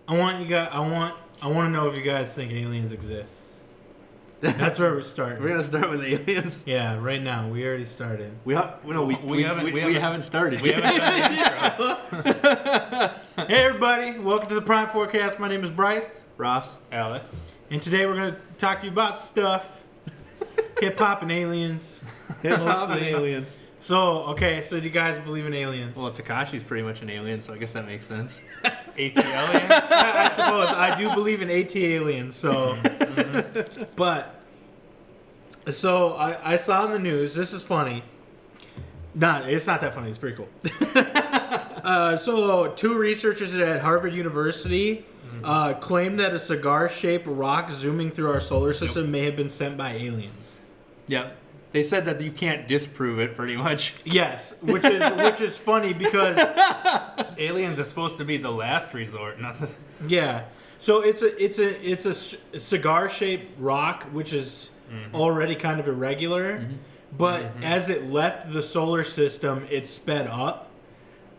I want to know if you guys think aliens exist. That's where we're starting. We're gonna start with aliens. Yeah, right now we already started. We haven't started. We haven't done the intro. Hey everybody, welcome to the Prime Forecast. My name is Bryce. Ross. Alex. And today we're gonna talk to you about stuff. Hip hop and aliens. Hip-hop and aliens. So do you guys believe in aliens? Well, Takashi's pretty much an alien, so I guess that makes sense. AT aliens? I suppose I do believe in AT aliens. So, but I saw in the news. This is funny. It's not that funny. It's pretty cool. So two researchers at Harvard University claimed that a cigar-shaped rock zooming through our solar system may have been sent by aliens. Yep. They said that you can't disprove it, pretty much. Yes, which is funny because Aliens are supposed to be the last resort, not the... yeah. So it's a cigar-shaped rock, which is already kind of irregular, but as it left the solar system, it sped up.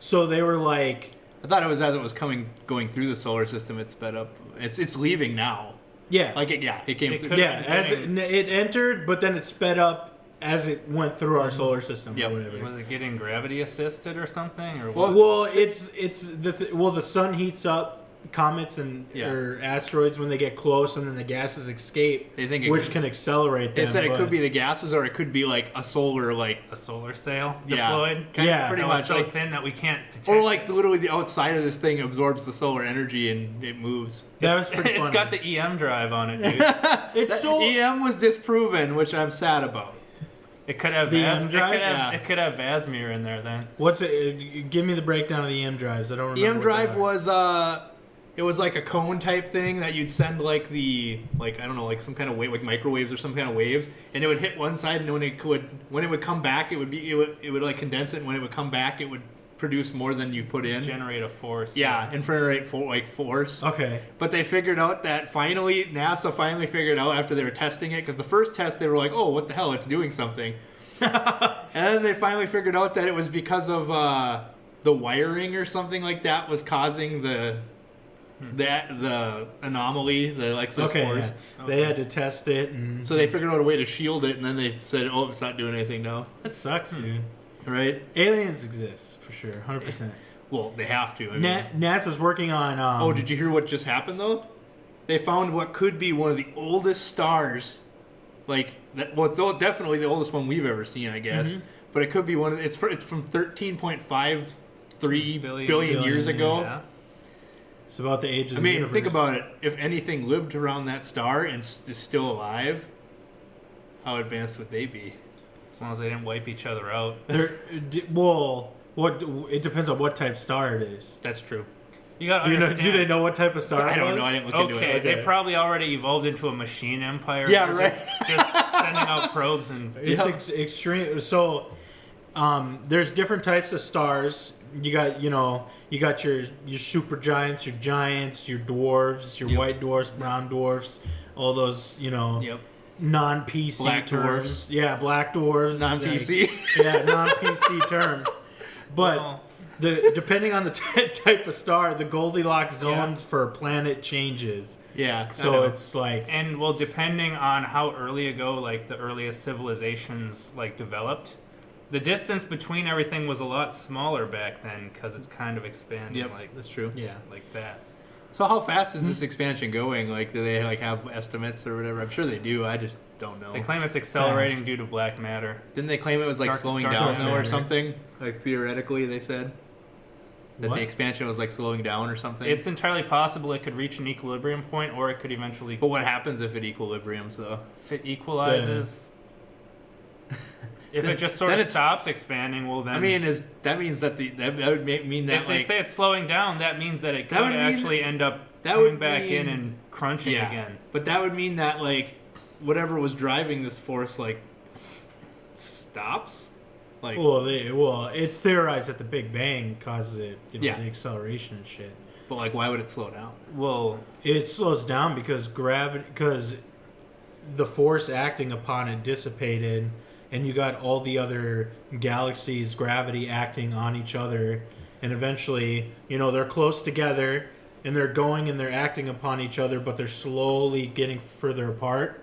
So they were like, I thought it was as it was going through the solar system, it sped up. It's leaving now. yeah, It came through. yeah. As it entered, but then it sped up as it went through our solar system or whatever. Was it getting gravity assisted or something? Or what? Well, the sun heats up comets or asteroids when they get close, and then the gases escape, They think which can accelerate them. They said it could be the gases, or it could be like a solar, like A solar sail Yeah. deployed? Yeah. pretty That was much so like, thin that we can't detect. or like literally the outside of this thing absorbs the solar energy and it moves. That was pretty It's funny. got the EM drive on it, dude. It's so EM was disproven, which I'm sad about. It could have The EM drive? it could have Vasmir in there then. what's it? Give me the breakdown of the EM drives. I don't remember. EM what drive they are. was it was like a cone type thing that you'd send like I don't know, like some kind of wave, like microwaves or some kind of waves, and it would hit one side, and when it would come back, it would like condense it, and when it would come back, it would produce more than you put in. Generate a force. Yeah, and generate force. Okay. But they figured out that NASA finally figured out after they were testing it, because the first test they were like, oh, what the hell, it's doing something. And then they finally figured out that it was because of the wiring or something like that was causing the anomaly, the excess Okay. force. Yeah. They had to test it, and So they figured out a way to shield it, and then they said, oh, it's not doing anything now. that sucks, dude. Right? Aliens exist for sure, 100%. Well, they have to. I mean. NASA's working on. Oh, did you hear what just happened, though? They found what could be one of the oldest stars. It's definitely the oldest one we've ever seen, I guess. But it could be one of it's from 13.53 billion years ago. Yeah. It's about the age of the universe. Think about it. If anything lived around that star and is still alive, how advanced would they be? As long as they didn't wipe each other out. It depends on what type star it is. That's true. You gotta understand. Do they know what type of star? I it don't was? know. I didn't look into it. Okay, they probably already evolved into a machine empire. Yeah, They're right. Just sending out probes and... It's extreme. So, there's different types of stars. You got your super giants, your giants, your dwarves, your white dwarfs, brown dwarfs, all those non-PC Black terms. dwarfs. Yeah, black dwarves. Non-PC. Non-PC terms. But depending on the type of star, the Goldilocks zone for a planet changes. Yeah. So it's like... And, well, depending on how early ago, like, the earliest civilizations, like, developed, the distance between everything was a lot smaller back then because it's kind of expanding, that's true. Yeah. like that. So how fast is this expansion going? Like, do they have estimates or whatever? I'm sure they do. I just don't know. They claim it's accelerating due to black matter. Didn't they claim it was slowing dark down though, matter. or something? Like theoretically, they said that What? the expansion was slowing down or something. It's entirely possible it could reach an equilibrium point, or it could eventually... But what happens if it equilibriums though? If it equalizes... If it just sort of stops expanding, well then... I mean, that means that that would mean that if they say it's slowing down, that means that it could would mean actually end up that coming would back mean- in and crunching again. But that would mean that whatever was driving this force stops. it's theorized that the Big Bang causes it, the acceleration and shit. But why would it slow down? Well, It slows down because the force acting upon it dissipated, and you got all the other galaxies' gravity acting on each other, and eventually, they're close together, and they're going and they're acting upon each other, but they're slowly getting further apart.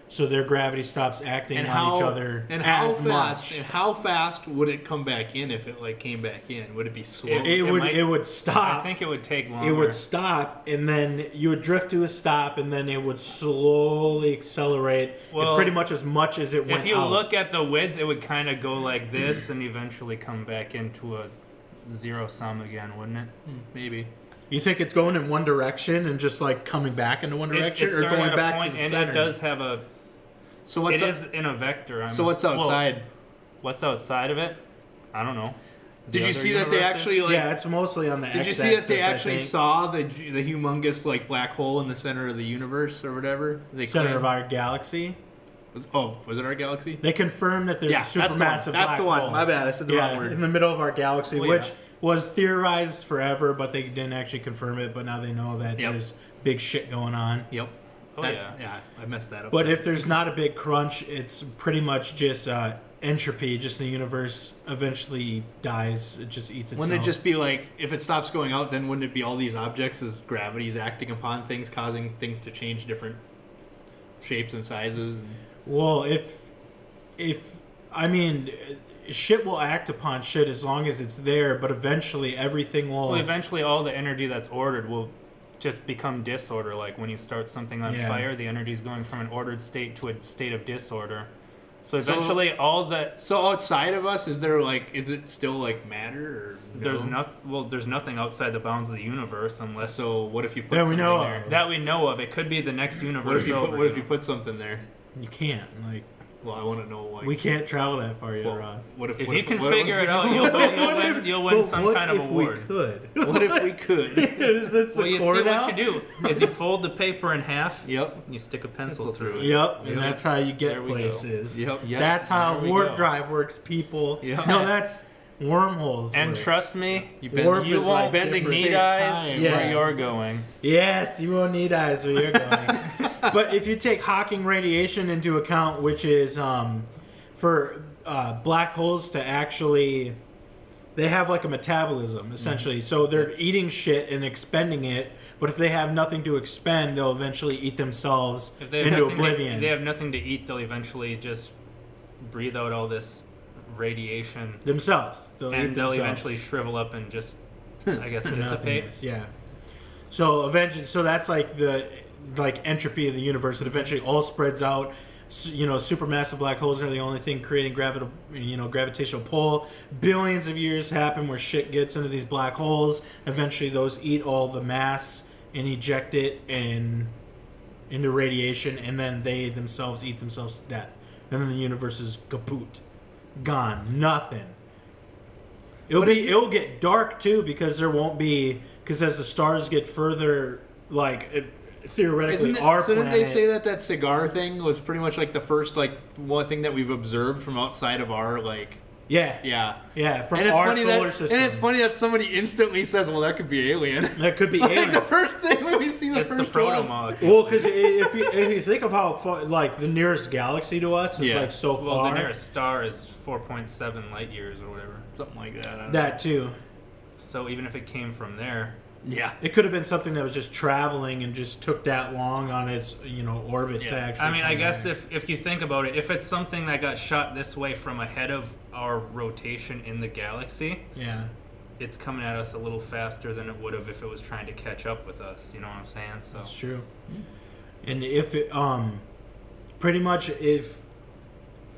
So their gravity stops acting on each other as much. And how fast would it come back in if it like came back in? Would it be slow? It would stop. I think it would take longer. It would stop, and then you would drift to a stop, and then it would slowly accelerate, pretty much as it went out. If you look at the width, it would kind of go like this and eventually come back into a zero sum again, wouldn't it? Maybe. You think it's going in one direction and just like coming back into one direction, or going back to the and center? it does have a. So what's it is in a vector. What's outside? What's outside of it? I don't know. Did you see that they actually like? Yeah, it's mostly on the Did you see that they actually saw the humongous like black hole in the center of the universe or whatever? Center of our galaxy. Was it our galaxy? They confirmed that there's a supermassive black hole. That's the one. My bad. I said the wrong word. In the middle of our galaxy, which was theorized forever, but they didn't actually confirm it. But now they know that there's big shit going on. Yep. Yeah, I messed that up. But if there's not a big crunch, it's pretty much just entropy. Just the universe eventually dies. It just eats itself. Wouldn't it just be like, if it stops going out, then wouldn't it be all these objects as gravity's acting upon things, causing things to change different shapes and sizes? Well, I mean, shit will act upon shit as long as it's there, but eventually everything will... Well, eventually all the energy that's ordered will just become disorder. Like when you start something on fire, the energy is going from an ordered state to a state of disorder. So eventually So outside of us, is it still like matter? Or no? There's nothing outside the bounds of the universe unless... So what if you put that we know there? of. That we know of. It could be the next universe What if you put something there? You can't. Well, I want to know. Like, we can't travel that far yet, Ross. If you can figure it out, you'll win some kind of award. What if we could? Is this well, you see what you do is you fold the paper in half. Yep. And you stick a pencil through it. Yep. And that's how you get places. Yep. That's how warp drive works, people. Yep. No, that's wormholes. And trust me, you won't need eyes where you're going. Yes, you won't need eyes where you're going. But if you take Hawking radiation into account, which is for black holes to actually... They have like a metabolism, essentially. So they're eating shit and expending it, but if they have nothing to expend, they'll eventually eat themselves into oblivion. If they have nothing to eat, they'll eventually just breathe out all this radiation. Themselves. They'll eventually shrivel up and just, I guess, dissipate. Yeah. So that's like the entropy of the universe. It eventually all spreads out. Supermassive black holes are the only thing creating gravitational pull. Billions of years happen where shit gets into these black holes. Eventually, those eat all the mass and eject it into radiation, and then they themselves eat themselves to death. And then the universe is kaput, gone, nothing. It'll get dark too because as the stars get further, theoretically our planet. Didn't they say that cigar thing was pretty much like the first one thing that we've observed from outside of our from our solar system? And it's funny that somebody instantly says, "Well, that could be alien." That could be alien. The first thing when we see it's first the proto-molecule. Well, because if you think of how far, the nearest galaxy to us is so far. Well, the nearest star is 4.7 light years or whatever, something like that. That too. So even if it came from there. Yeah, it could have been something that was just traveling and just took that long on its orbit to actually. I mean, I guess if you think about it, if it's something that got shot this way from ahead of our rotation in the galaxy, it's coming at us a little faster than it would have if it was trying to catch up with us. You know what I'm saying? So that's true. And if it pretty much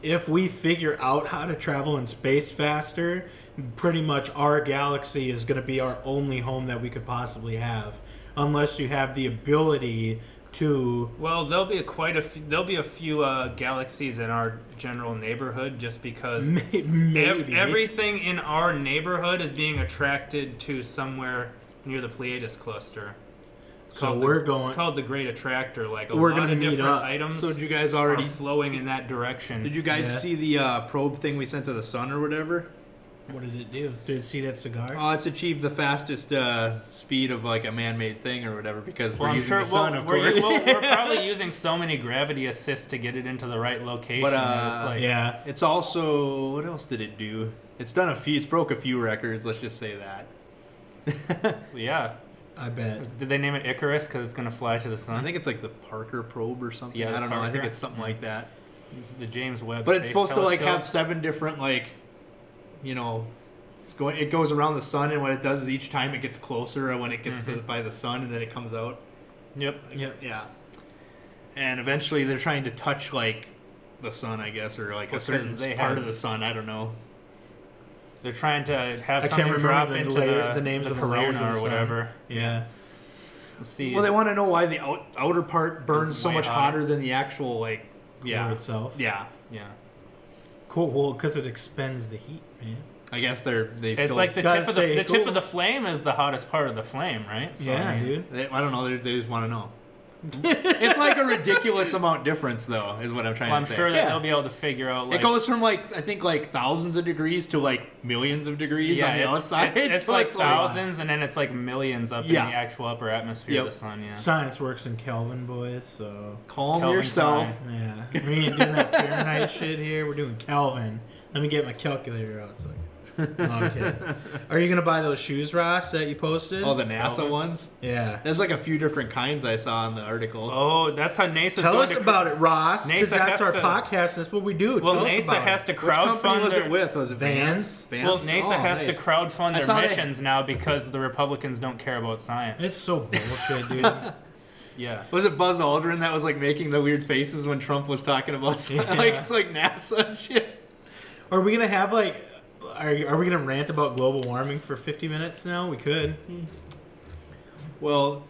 if we figure out how to travel in space faster, pretty much our galaxy is going to be our only home that we could possibly have, unless you have the ability to. Well, there'll be a few galaxies in our general neighborhood, just because maybe everything in our neighborhood is being attracted to somewhere near the Pleiades cluster. It's called the Great Attractor. We're going to meet different up. items. So did you guys already are flowing in that direction? Did you guys see the probe thing we sent to the sun or whatever? What did it do? Did it see that cigar? It's achieved the fastest speed of a man-made thing or whatever because we're using the sun, of course. We're probably using so many gravity assists to get it into the right location. But it's also, what else did it do? It's broke a few records. Let's just say that. Yeah. I bet. Did they name it Icarus because it's going to fly to the sun? I think it's like the Parker probe or something. Yeah, I don't know. I think Parker. it's something like that. The James Webb But it's Space supposed to like have Telescope. 7 different like, you know, it goes around the sun, and what it does is each time it gets closer when it gets by the sun, and then it comes out. Yep. Yeah. And eventually they're trying to touch like the sun, I guess, or like a certain part of the sun. I don't know. They're trying to have I something can't drop remember into the names the of the layers corona of the or sun. whatever. Yeah. Let's see. Well, they want to know why the outer part burns so way much hotter. hotter than the actual like. Core itself. Yeah. Yeah. Cool. Well, because it expends the heat, man. I guess they It's still. like the gotta tip of the stay tip cool. of the flame is the hottest part of the flame, right? So, Yeah, I mean, dude. I don't know. They just want to know. It's like a ridiculous amount difference, though, is what I'm trying Well, I'm to say. sure that Yeah. they'll be able to figure out. Like, It goes from like I think like thousands of degrees to like millions of degrees on the outside. It's like thousands, and then it's like millions up Yeah. in the actual upper atmosphere of the sun. Yeah. Science works in Kelvin, boys. So Calm Kelvin yourself. time. yeah, we ain't doing that Fahrenheit shit here. We're doing Kelvin. Let me get my calculator out. So. No, I'm kidding. Are you gonna buy those shoes, Ross, that you posted? Oh, the NASA Kelvin? ones. Yeah. There's like a few different kinds I saw in the article. Oh, that's how NASA's Tell going us to about it, Ross. Because NASA that's has our to- podcast. That's what we do. Well, Tell us NASA about has it. to Which company crowdfund was their. it with? Was it Vans? Well, NASA has to nice. crowdfund I saw their they- missions now because the Republicans don't care about science. It's so bullshit, dude. Yeah. Was it Buzz Aldrin that was like making the weird faces when Trump was talking about Yeah. like it's like NASA and shit? Are we gonna have like? Are we gonna rant about global warming for 50 minutes now? We could. Well,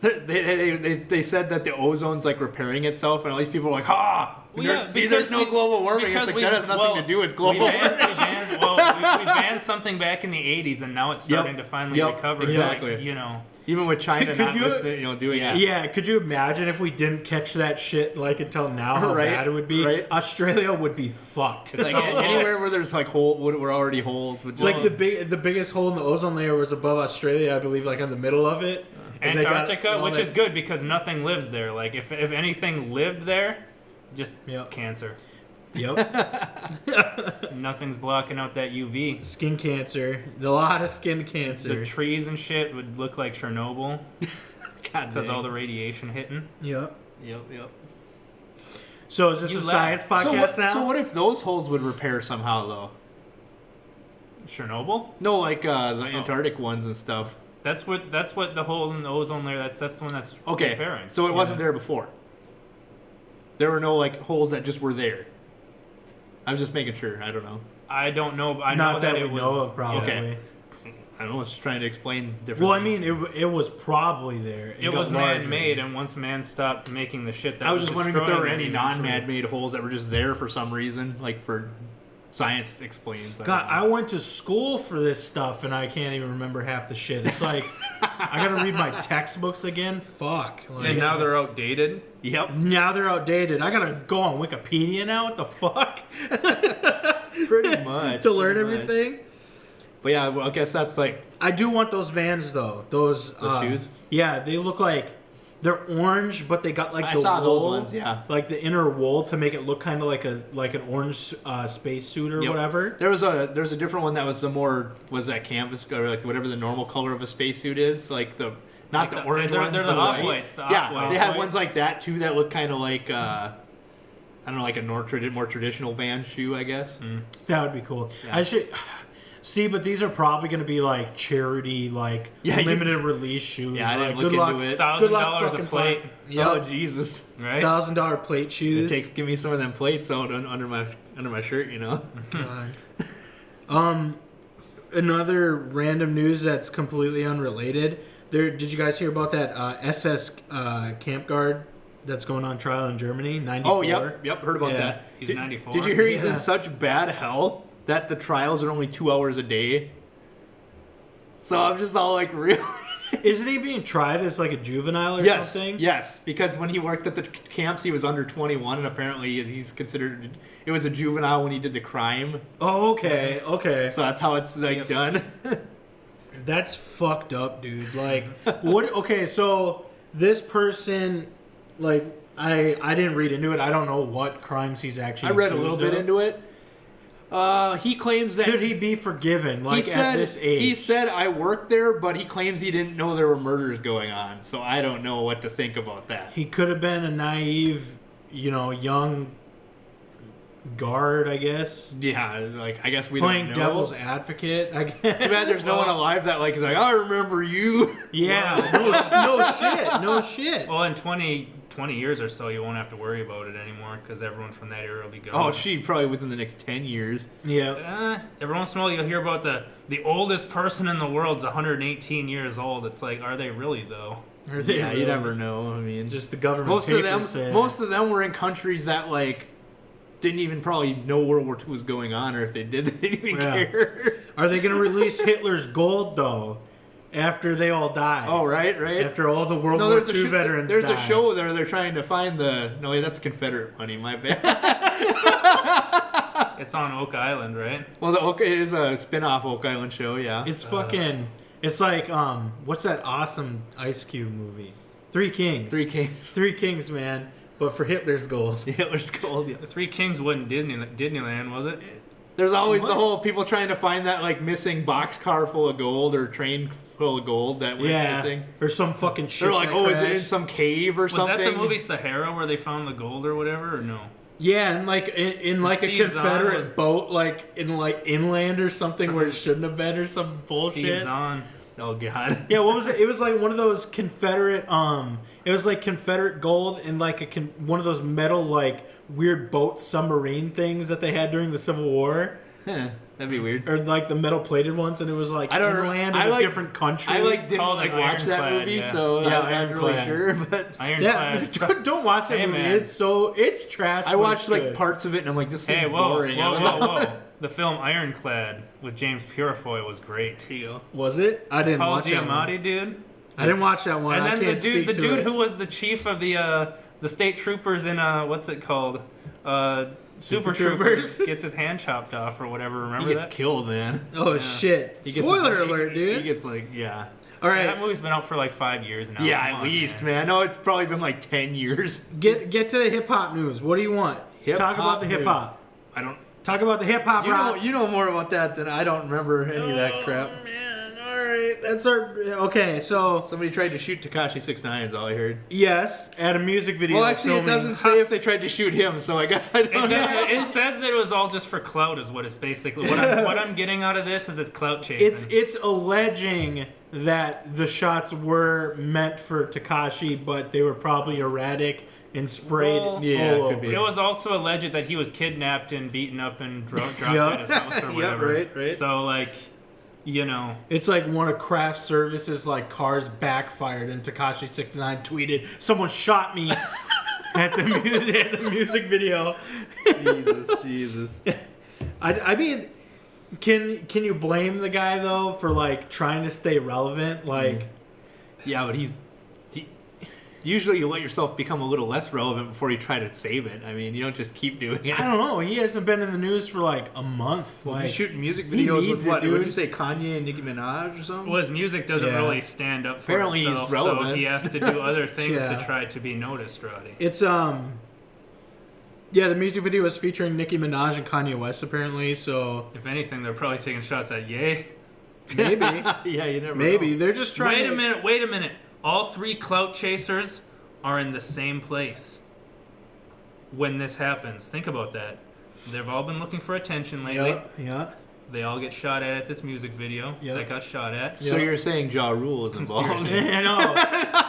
they said that the ozone's like repairing itself, and all these people are like, "Ha! Well, yeah, See, because there's no we- global warming." It's because like we- that has nothing well, to do with we global banned, warming. we banned something back in the 80s, and now it's starting to finally recover. exactly. Like, you know. Even with China Could not you- listening, doing it. Yeah, could you imagine if we didn't catch that shit like until now? How Right, bad it would be. right. Australia would be fucked. It's like anywhere where there's like we're already holes. It's like the biggest hole in the ozone layer was above Australia, I believe, like in the middle of it. And they got Antarctica, all which that- is good because nothing lives there. Like if anything lived there, just Yep. cancer. Yep. Nothing's blocking out that UV. Skin cancer. A lot of skin cancer. The trees and shit would look like Chernobyl God because dang. all the radiation hitting. Yep. Yep. So is this You a laugh. science podcast now? So what if those holes would repair somehow though? Chernobyl? No, like the Antarctic ones and stuff. That's what the hole in the ozone layer. That's the one that's Okay, repairing. so it wasn't Yeah. there before. There were no like holes that just were there. I was just making sure. I don't know. I don't know. I Not know that it we was, know of, probably. Okay. I don't know. I was just trying to explain different. Well, I mean, it was probably there. It got was larger. man-made, and once man stopped making the shit that I was just wondering if there were destroying any it, non-man-made holes that were just there for some reason, like for science explains. God, I went to school for this stuff, and I can't even remember half the shit. It's like I gotta read my textbooks again. Fuck. Like, and now they're outdated. Yep. now they're outdated. I gotta go on Wikipedia now. What the fuck? Pretty much. To learn pretty much. everything. But yeah, well, I guess that's like I do want those Vans though. Those shoes? Yeah, they look like they're orange, but they got like I the saw those wool, ones, yeah. like the inner wool to make it look kind of like an orange space suit or Yep. whatever. There was a different one that was the more was that canvas or like whatever the normal color of a spacesuit is, like the not Like the the- orange they're- ones, they're the white. off-whites, the Yeah, off-whites. they have Off-white. ones like that too that look kind of like I don't know, like a more traditional Vans shoe, I guess. That would be cool. Yeah. I should see, but these are probably going to be like charity, like Yeah, you- limited release shoes. Yeah, I didn't like, look good luck. into it. Good luck $1,000 a fucking plate. Yep. Oh Jesus! Right? $1,000 plate shoes. Give me some of them plates out under my shirt, you know. God. Another random news that's completely unrelated. Did you guys hear about that SS Camp Guard that's going on trial in Germany? 94. Oh yep, heard about Yeah. that. He's 94. Did you hear he's Yeah. in such bad health that the trials are only 2 hours a day? So I'm just all like, really? Isn't he being tried as like a juvenile or Yes, something? yes. Because when he worked at the camps, he was under 21, and apparently he's considered it was a juvenile when he did the crime. Oh, okay, okay. So that's how it's like done. That's fucked up, dude. Like, what? Okay, so this person, like, I didn't read into it. I don't know what crimes he's actually. I read a accused little bit of. into it. He claims that Could he be forgiven? Like he said, at this age, he said I worked there, but he claims he didn't know there were murders going on. So I don't know what to think about that. he could have been a naive, young guard, I guess. Yeah, like I guess we Playing don't know. devil's advocate, I guess. Too bad there's no one alive that like is like I remember you. Yeah, no shit. Well, in 20 years or so, you won't have to worry about it anymore because everyone from that era will be gone. Oh, probably within the next 10 years. Yeah. Every once in a while, you'll hear about the oldest person in the world's 118 years old. It's like, are they really though? Yeah, you never know. I mean, Just the government. most of them were in countries that like didn't even probably know World War II was going on, or if they did, they didn't even care. Are they going to release Hitler's gold though? After they all die. Oh, right. After all the World War II veterans There's die. a show there. They're trying to find the. No, wait, that's Confederate money. My bad. It's on Oak Island, right? Well, the Oak is a spin-off Oak Island show. Yeah. It's fucking. It's like what's that awesome Ice Cube movie? Three Kings. Three Kings, man. But for Hitler's gold. Hitler's gold. Yeah. The Three Kings wasn't Disneyland, was it? There's always the whole people trying to find that like missing boxcar full of gold or train full of gold that went missing. Or some fucking shit. They're like, oh, is it in some cave or something? Was that the movie Sahara where they found the gold or whatever, or no? Yeah, and like in like a Steve Confederate boat, like in like inland or something where it shouldn't have been, or some bullshit. Steve Zahn. Oh god. Yeah, what was it? It was like one of those Confederate. It was like Confederate gold in like one of those metal like weird boat submarine things that they had during the Civil War. Huh, that'd be weird. Or like the metal plated ones, and it was like I don't inland know. in a different country. I like didn't Called like it watch that Ironclad, movie, yeah. so Yeah, I'm not really Ironclad. sure. But Ironclad. Don't watch that Hey, movie. man. It's trash. I but watched it's like good. parts of it, and I'm like, this thing's Hey, boring. whoa. The film Ironclad with James Purefoy was great. Was it? I didn't Paul watch that one. Giamatti, dude. I didn't watch that one. And I then can't the speak to dude it. who was the chief of the state troopers in what's it called? Super Troopers gets his hand chopped off or whatever. Remember He gets that? killed, man. Oh shit! He gets Spoiler his- alert, dude. He gets like, yeah. All right, That movie's been out for like 5 years now. Yeah, Come at on, least, man. man. I know it's probably been like 10 years. get to the hip hop news. What do you want? Talk about the hip hop. I don't. Talk about the hip hop. You know more about that than I don't remember any of that crap. Man, all right, that's our okay. So Somebody tried to shoot Tekashi 6ix9ine is all I heard. yes, at a music video. Well, actually, it filming. doesn't say if they tried to shoot him, so I guess I don't know. It says that it was all just for clout, is what it's basically. What I'm getting out of this is it's clout chasing. It's alleging that the shots were meant for Tekashi, but they were probably erratic and sprayed Well, yeah, all it could over. be. It was also alleged that he was kidnapped and beaten up and dropped Yeah. at his house or Yeah, whatever. right. So like, you know, It's like one of Craft Services like cars backfired, and Tekashi 69 tweeted, "Someone shot me at the music video." Jesus. I mean, can you blame the guy though for like trying to stay relevant? Like, Yeah, but usually you let yourself become a little less relevant before you try to save it. I mean, you don't just keep doing it. I don't know. He hasn't been in the news for like a month. Well, Like, he's shooting music he videos needs with it, what? dude. Would you say Kanye and Nicki Minaj or something? well, his music doesn't Yeah. really stand up for Apparently he's itself, so relevant. he has to do other things Yeah. to try to be noticed, Roddy. It's yeah, the music video is featuring Nicki Minaj and Kanye West apparently. So If anything, they're probably taking shots at Ye. maybe, Yeah, you never maybe know. they're just trying. Wait a minute. All 3 clout chasers are in the same place when this happens. Think about that. They've all been looking for attention lately. Yeah. They all get shot at this music video Yeah. that got shot at. So Yeah. you're saying Ja Rule is involved? Conspiracy. I know.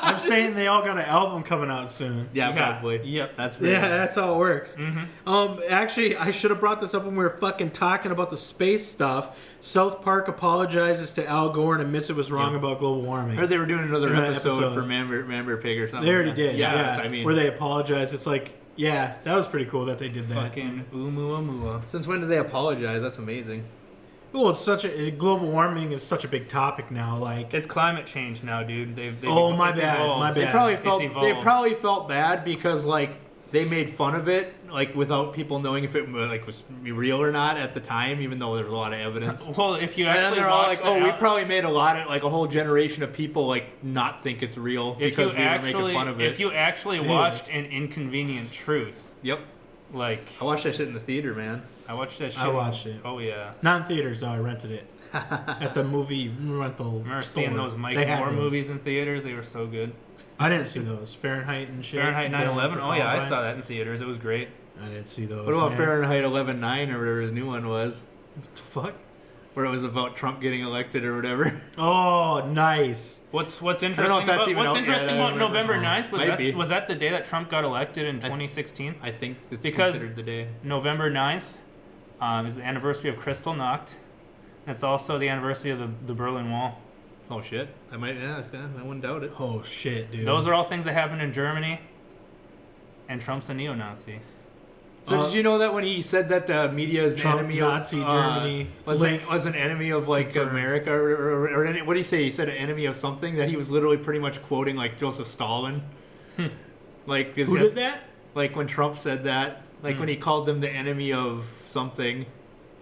I'm saying they all got an album coming out soon. Yeah, probably. Yep. That's Yeah, right. that's how it works. Mm-hmm. Actually, I should have brought this up when we were fucking talking about the space stuff. South Park apologizes to Al Gore and admits it was wrong Yep. about global warming. I heard they were doing another Another episode episode. for Man Bear Pig or something. They already did. Yeah, Yeah, that's- I mean, where they apologize. It's like, yeah, that was pretty cool that they did that. Fucking Oumuamua. since when did they apologize? That's amazing. Well, it's such a global warming is such a big topic now. Like, It's climate change now, dude. They've Oh, my it's bad, evolved. my They bad. probably It's felt evolved. bad because like they made fun of it like without people knowing if it like was real or not at the time, even though there was a lot of evidence. Well, if you And then actually they're all watch like, the "Oh, we al- probably made a whole generation of people like not think it's real if because you we were actually making fun of it." if you actually watched An Inconvenient Truth, Yep. Like, I watched that shit in the theater, man. I watched that shit. I watched it. Oh yeah. Not in theaters though. I rented it at the movie rental. Remember store. seeing those Mike They had Moore those. movies in theaters? They were so good. I didn't see those. Fahrenheit and shit. Fahrenheit 9/11. Oh yeah, I Columbine. saw that in theaters. It was great. I didn't see those. What about man. Fahrenheit 11/9 or whatever his new one was? What the fuck? Where it was about Trump getting elected or whatever. Oh, nice. What's know interesting if that's about even what's out interesting yet. I about don't November remember. 9th? Might be. Was that the day that Trump got elected in 2016? I think it's Because- considered the day. November 9th is the anniversary of Kristallnacht. It's also the anniversary of the Berlin Wall. Oh shit! I wouldn't doubt it. Oh shit, dude. Those are all things that happened in Germany. And Trump's a neo-Nazi. So did you know that when he said that the media is the Trump, enemy Nazi of Germany, was an enemy of like confirmed. America or what did he say? He said an enemy of something, that he was literally pretty much quoting like Joseph Stalin. Like Who did that? Like when Trump said that, like when he called them the enemy of something,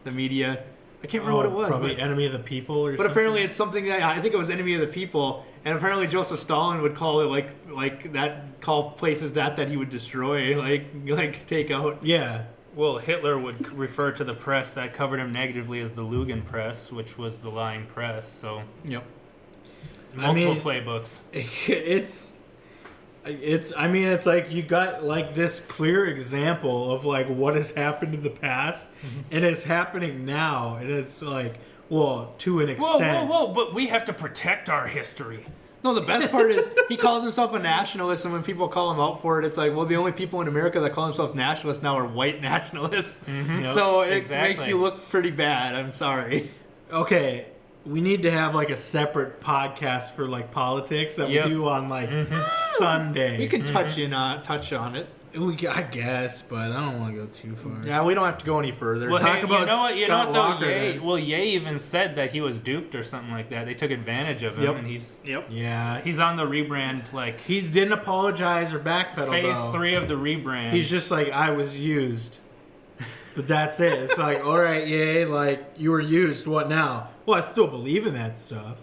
the media. I can't remember what it was. Probably but- enemy of the people or But something. apparently it's something that I think it was enemy of the people, and apparently Joseph Stalin would call it like that, call places that he would destroy, like take out. Yeah. Well, Hitler would refer to the press that covered him negatively as the Lügen press, which was the lying press. So Yep. multiple mean- playbooks. It's like you got like this clear example of like what has happened in the past, and it's happening now, and it's like, well, to an extent. Whoa! But we have to protect our history. No, the best part is he calls himself a nationalist, and when people call him out for it, it's like, well, the only people in America that call themselves nationalists now are white nationalists. Yep, So it exactly. makes you look pretty bad. I'm sorry. Okay, we need to have like a separate podcast for like politics that Yep. we do on like Sunday. We can touch on it. I guess, but I don't want to go too far. Yeah, we don't have to go any further. Well, Talk hey, about you know what Scott though? Walker, Ye, then. well, Ye even said that he was duped or something like that. They took advantage of him, Yep. and he's Yeah, he's on the rebrand, like he didn't apologize or backpedal. phase though. 3 of the rebrand. He's just like, I was used. But that's it. It's like, all right, yay, like, you were used. What now? Well, I still believe in that stuff.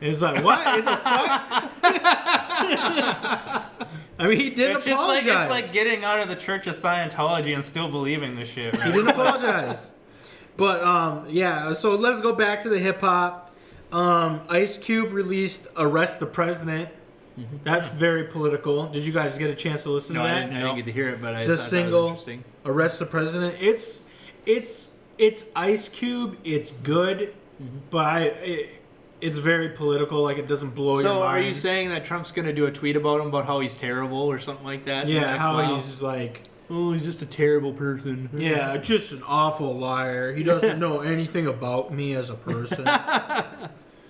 It's like, what in the fuck? I mean, he didn't it's just like apologize. it's like getting out of the Church of Scientology and still believing the shit. He Right? didn't apologize. But, yeah, so let's go back to the hip-hop. Ice Cube released Arrest the President. That's very political. Did you guys get a chance to listen no, to I that? didn't get to hear it, but It's I a thought single. that was interesting. Arrest the President. It's Ice Cube. It's good, but it's very political. Like, it doesn't blow your So mind. are you saying that Trump's going to do a tweet about him about how he's terrible or something like that? in the Yeah, next how while? he's like, Oh, he's just a terrible person. yeah, just an awful liar. He doesn't know anything about me as a person.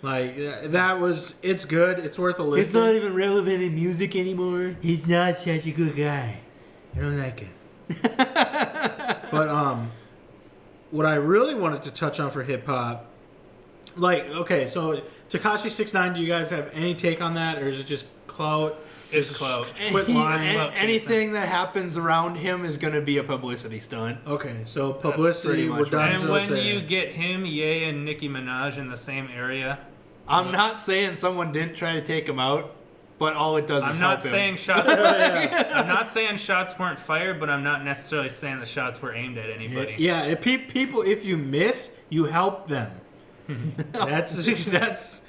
Like, that was, it's good. It's worth a listen. He's not even relevant in music anymore. He's not such a good guy. I don't like him. But what I really wanted to touch on for hip hop, like, okay, so Tekashi 6ix9ine, do you guys have any take on that, or is it just clout? It's Just clout. Quit lying. Anything that happens around him is going to be a publicity stunt. Okay, so pretty publicity. much We're done. right. And to when there. you get him, Ye, and Nicki Minaj in the same area, I'm not saying someone didn't try to take him out, but all it does is I'm not help saying him. shots. I'm not saying shots weren't fired, but I'm not necessarily saying the shots were aimed at anybody. Yeah, people, if you miss, you help them. That's.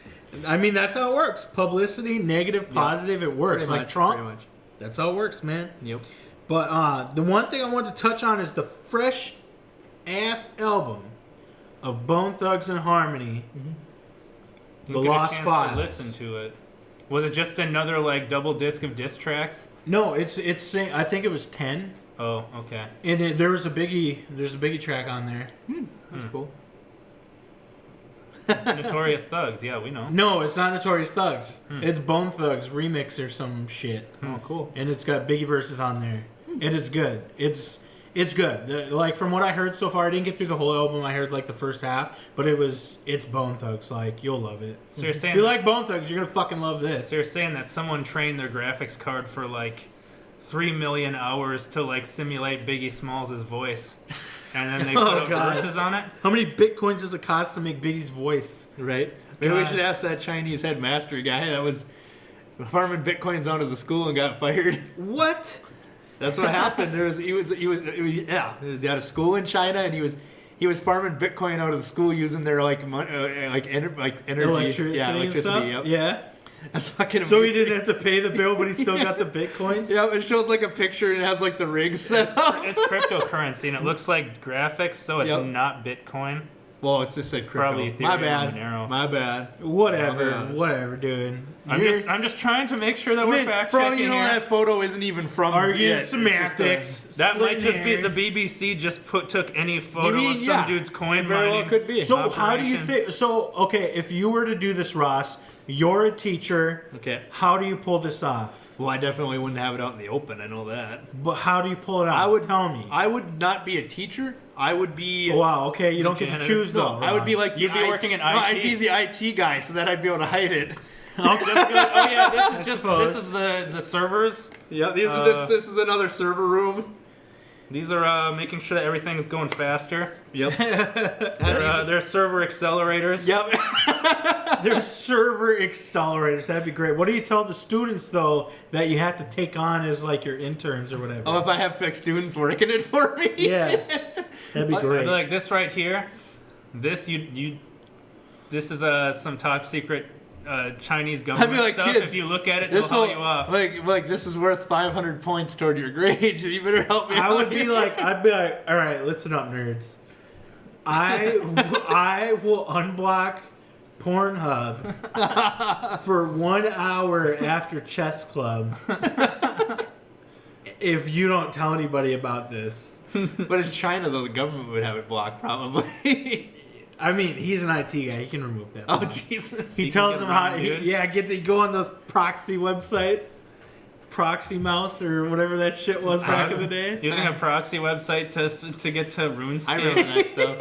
I mean, that's how it works. Publicity, negative, positive, it works. Pretty Like much, Trump, pretty much. that's how it works, man. Yep. But the one thing I wanted to touch on is the fresh ass album of Bone Thugs and Harmony, You The get a Lost chance Files. to listen to it. Was it just another like double disc of diss tracks? No, it's I think it was 10, Oh, okay. and there's a Biggie track on there. That's cool. Notorious Thugs, yeah, we know. No, it's not Notorious Thugs. It's Bone Thugs remix or some shit. Oh, cool. And it's got Biggie verses on there, and it's good. It's good. Like, from what I heard so far, I didn't get through the whole album. I heard like the first half, but it's Bone Thugs. Like, you'll love it. So you're saying If you like Bone Thugs, you're gonna fucking love this. So you're saying that someone trained their graphics card for like 3 million hours to like simulate Biggie Smalls' voice, and then they put Oh, up God. verses on it? How many bitcoins does it cost to make Biggie's voice? Right? Maybe we God. should ask that Chinese headmaster guy that was farming bitcoins onto the school and got fired. What? That's what happened. He was out of school in China, and he was farming Bitcoin out of the school using their energy, electricity and stuff. Yep. Yeah. That's fucking So he amazing. didn't have to pay the bill, but he still got the Bitcoins? Yeah, it shows like a picture and it has like the rigs set up. It's cryptocurrency, and it looks like graphics, so it's not Bitcoin. Well, it's just like probably Ethereum. My bad. Monero. My bad. Whatever, dude. I'm just trying to make sure that we're fact for all checking you know, here. that photo isn't even from Arguing it. semantics. That might just be the splitting BBC just took any photo Maybe, of some yeah. dude's coin It very well mining. could be. So how do you operation. think? So okay, if you were to do this, Ross, you're a teacher. Okay. How do you pull this off? Well, I definitely wouldn't have it out in the open. I know that. But how do you pull it off? Tell me. I would not be a teacher. I would be. Oh, wow. Okay, you don't get to janitor. choose though. I would be like You'd the be working in No, I'd IT. be the IT guy, so that I'd be able to hide it. Just be like, oh yeah, this is suppose. the servers. Yeah, this is another server room. These are making sure that everything's going faster. Yep. They're server accelerators. Yep. There's server accelerators. That'd be great. What do you tell the students though that you have to take on as like your interns or whatever? Oh, if I have fake students working it for me. Yeah, that'd be I'd great. be like this right here. This This is some top secret Chinese government like, stuff. kids, If you look at it, they'll haul you off. Like this is worth 500 points toward your grade. You better help me. I'd be like, all right, listen up, nerds. I will unblock Pornhub for 1 hour after chess club if you don't tell anybody about this. But it's China, though. The government would have it blocked, probably. I mean, he's an IT guy. He can remove that. Oh, Jesus. He can tells get them how. around, dude. Go on those proxy websites, Proxy Mouse or whatever that shit was back in the day. Using a proxy website to get to RuneScape. I remember that stuff.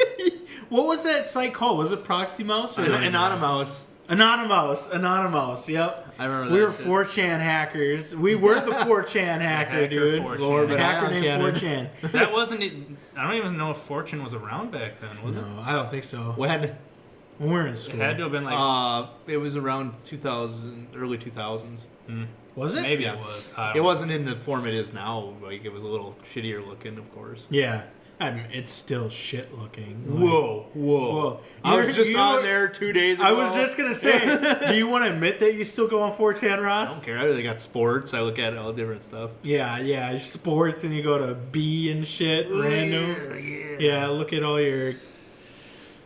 What was that site called? Was it Proxy Mouse or Anonymous. Anonymous? Yep. I remember that. We were shit. 4chan hackers. We were the 4chan hacker, dude. 4chan. Lord, The but hacker I named cannon. 4chan. That wasn't. I don't even know if Fortune was around back then. Was it? No, I don't think so. When? When we were in It school. had to have been like. It was around 2000, early 2000s. Was it? Maybe Yeah. it was. It wasn't in the form it is now. Like, it was a little shittier looking, of course. Yeah. I mean, it's still shit looking. Whoa. I You're- was just you on were- there 2 days ago. I was just going to say, do you want to admit that you still go on 4chan, I Ross? don't care. I really got sports. I look at all different stuff. Yeah, sports, and you go to B and shit, random. Yeah, look at all your